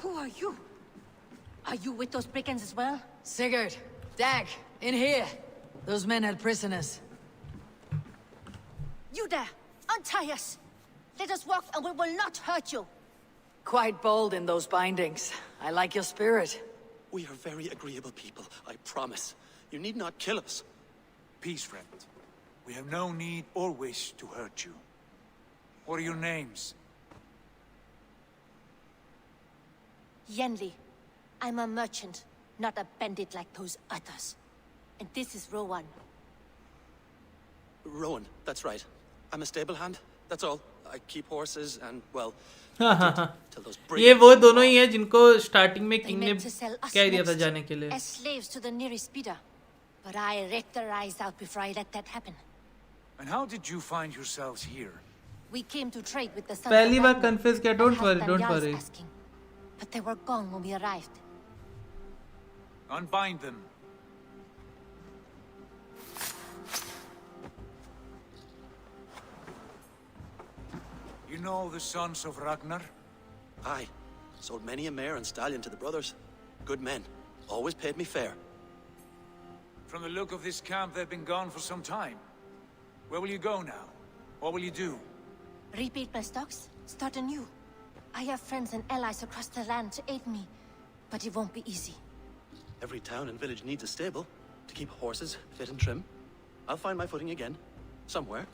Who are you? Are you with those brigands as well? Sigurd, Dag, in here. Those men had prisoners. You there! Untie us! Let us walk and we will not hurt you! Quite bold in those bindings. I like your spirit. We are very agreeable people, I promise. You need not kill us. Peace, friend. We have no need or wish to hurt you. What are your names? Yenli. I'm a merchant, not a bandit like those others. And this is Rowan. Rowan, that's right. I'm a stable hand, that's all. I keep horses and, well... ये वो दोनों ही हैं जिनको starting में king ने कह दिया था जाने के लिए. As slaves to the nearest bidder. But I raked their eyes out before I let that happen. And how did you find yourselves here? We came to trade with the sons पहली of bar Ragnar. Confuse किया. Don't worry, don't worry. Asking. But they were gone when we arrived. Unbind them. You know the sons of Ragnar? Aye. Sold many a mare and stallion to the brothers. Good men. Always paid me fair. From the look of this camp, they've been gone for some time. Where will you go now? What will you do? Rebuild my stocks? Start anew. I have friends and allies across the land to aid me. But it won't be easy. Every town and village needs a stable to keep horses fit and trim. I'll find my footing again. Somewhere.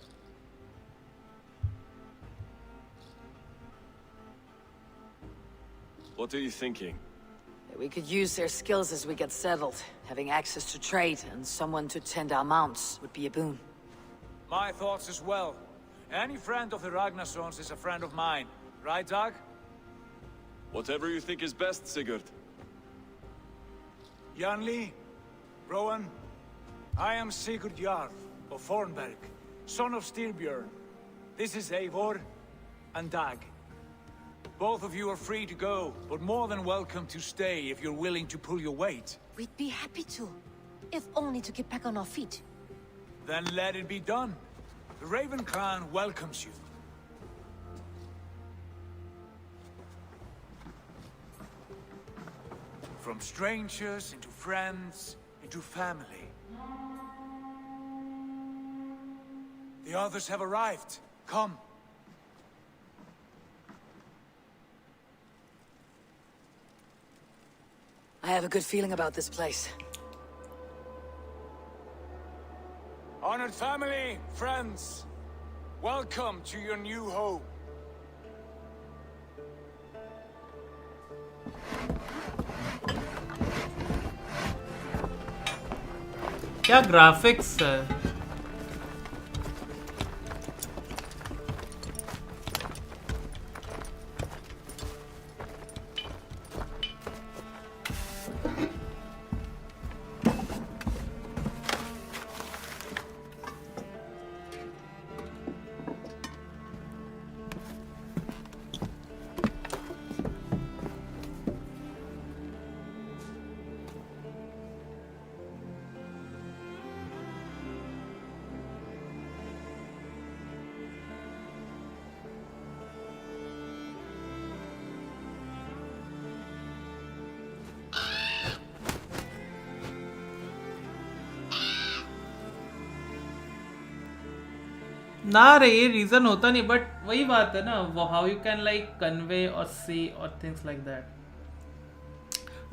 What are you thinking? We could use their skills as we get settled. Having access to trade and someone to tend our mounts would be a boon. My thoughts as well. Any friend of the Ragnarsons is a friend of mine. Right, Dag? Whatever you think is best, Sigurd. Janli, Rowan, I am Sigurd Jarl of Fornberg, son of Styrbjörn. This is Eivor and Dag. Both of you are free to go, but more than welcome to stay if you're willing to pull your weight. We'd be happy to, if only to get back on our feet. Then let it be done. The Raven clan welcomes you. From strangers into friends, into family. The others have arrived. Come. I have a good feeling about this place. Honored family, friends, welcome to your new home. क्या graphics है? ना रे, ये reason होता नहीं, but वही बात है ना, how you can like convey or see or things like that.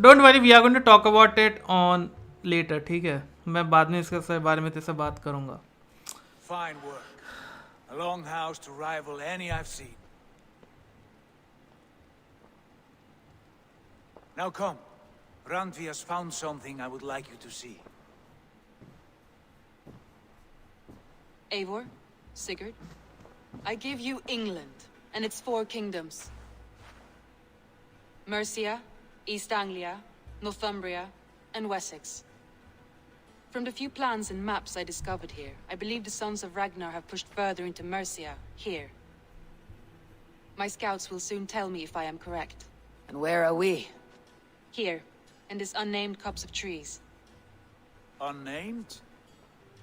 Don't worry, we are going to talk about it on later. ठीक है, मैं बाद में इसके बारे में तेरे से बात करूंगा. Fine work. A long house to rival any I've seen. Now come. Randvi has found something I would like you to see. Eivor, Sigurd, I give you England and its 4 kingdoms. Mercia, East Anglia, Northumbria, and Wessex. From the few plans and maps I discovered here, I believe the Sons of Ragnar have pushed further into Mercia, here. My scouts will soon tell me if I am correct. And where are we? Here, in this unnamed copse of trees. Unnamed?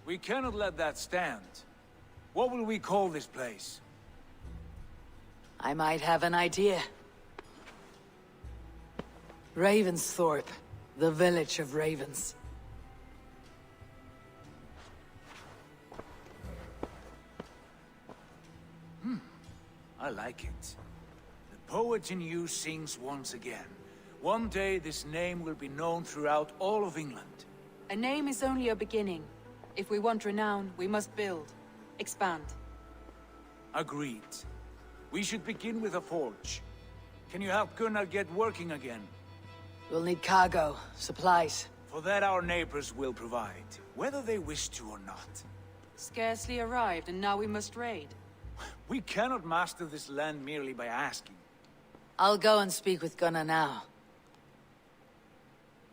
We cannot let that stand. What will we call this place? I might have an idea. Ravensthorpe, the village of ravens. I like it. The poet in you sings once again. One day this name will be known throughout all of England. A name is only a beginning. If we want renown, we must build. Expand. Agreed. We should begin with a forge. Can you help Gunnar get working again? We'll need cargo, supplies. For that our neighbors will provide, whether they wish to or not. Scarcely arrived, and now we must raid. We cannot master this land merely by asking. I'll go and speak with Gunnar now.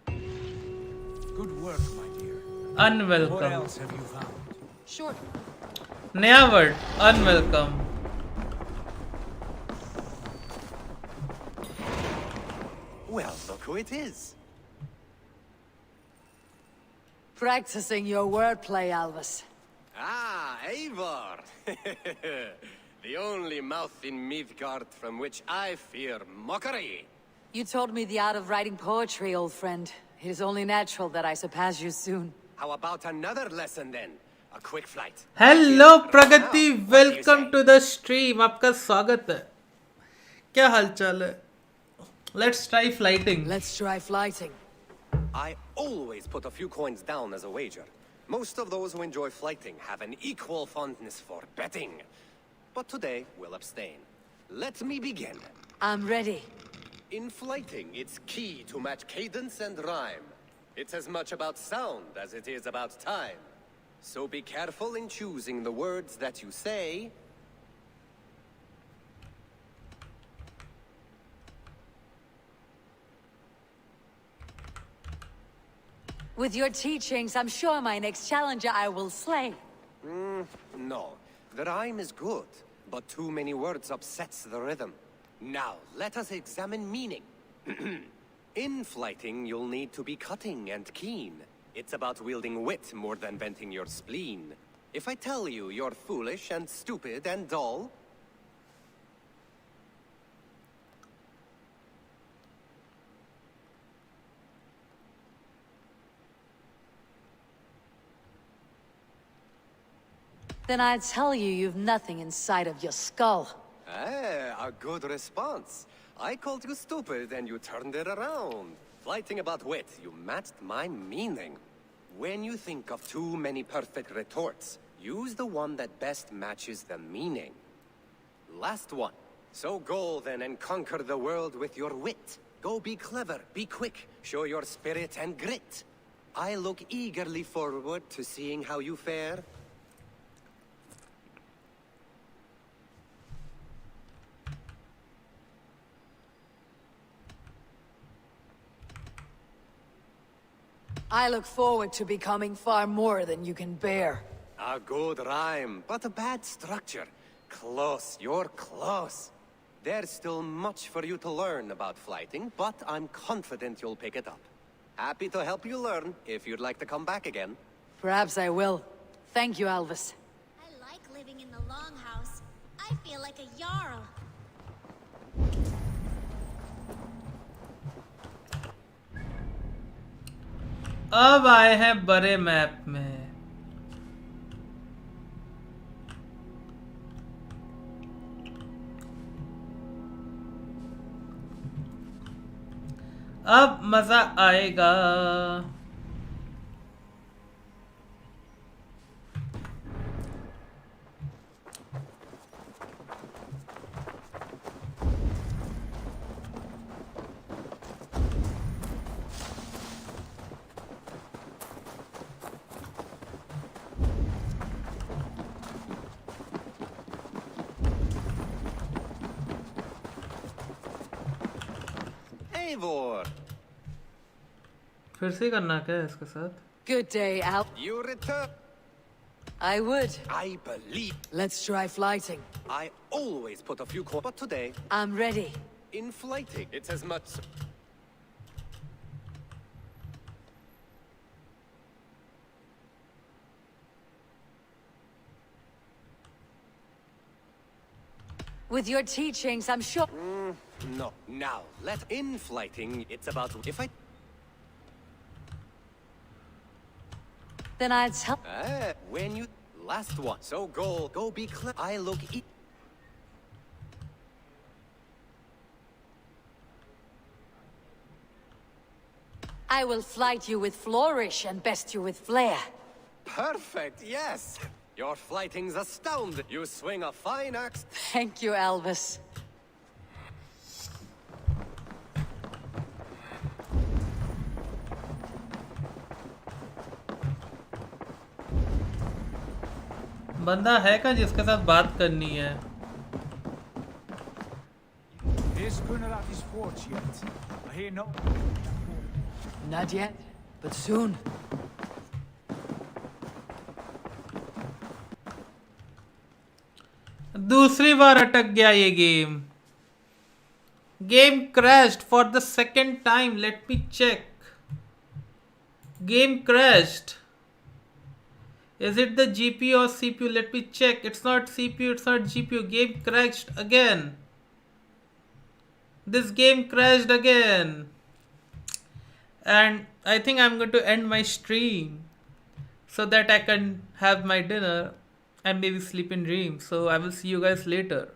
Good work, my dear. Unwelcome. What else have you found? Sure. नया word, unwelcome. Well, look who it is. Practicing your wordplay, Alvis. Ah, Eivor! The only mouth in Midgard from which I fear mockery. You told me the art of writing poetry, old friend. It is only natural that I surpass you soon. How about another lesson then? A quick flight. Hello Pragati, welcome to the stream. आपका स्वागत है. क्या हालचाल है? Let's try flighting. Let's try flighting. I always put a few coins down as a wager. Most of those who enjoy flighting have an equal fondness for betting. But today, we'll abstain. Let me begin. I'm ready. In flighting, it's key to match cadence and rhyme. It's as much about sound as it is about time. So be careful in choosing the words that you say. With your teachings, I'm sure my next challenger I will slay. No. The rhyme is good, but too many words upsets the rhythm. Now, let us examine meaning. In flighting, you'll need to be cutting and keen. It's about wielding wit more than venting your spleen. If I tell you you're foolish and stupid and dull, then I'd tell you you've nothing inside of your skull. a good response. I called you stupid and you turned it around. Flighting about wit, you matched my meaning. When you think of too many perfect retorts, use the one that best matches the meaning. Last one. So go then and conquer the world with your wit. Go be clever, be quick, show your spirit and grit. I look eagerly forward to seeing how you fare. I look forward to becoming far more than you can bear. A good rhyme, but a bad structure. Close, you're close. There's still much for you to learn about flighting, but I'm confident you'll pick it up. Happy to help you learn, if you'd like to come back again. Perhaps I will. Thank you, Alvis. I like living in the longhouse. I feel like a jarl. अब आए हैं बड़े map में। अब मजा आएगा। Eivor! फिर से करना क्या है इसके साथ? Good day, Al. You return. I would. I believe. Let's try flighting. I always put a few but today. I'm ready. In flighting, it's as much. With your teachings, I'm sure. No. Now, in flighting, it's about if I. Then I'd tell. When you last one. So go be clear. I look. I will flight you with flourish and best you with flair. Perfect. Yes. Your flighting's astounding. You swing a fine axe. Thank you, Alvis. बंदा है क्या जिसके साथ बात करनी है? Is Gunnar at his forge yet? I hear no. Not yet, but soon. दूसरी बार अटक गया ये game. Game crashed for the second time. Let me check. Game crashed. Is it the GPU or CPU? Let me check. It's not CPU, it's not GPU. Game crashed again. This game crashed again. And I think I'm going to end my stream so that I can have my dinner and maybe sleep in dreams. So I will see you guys later.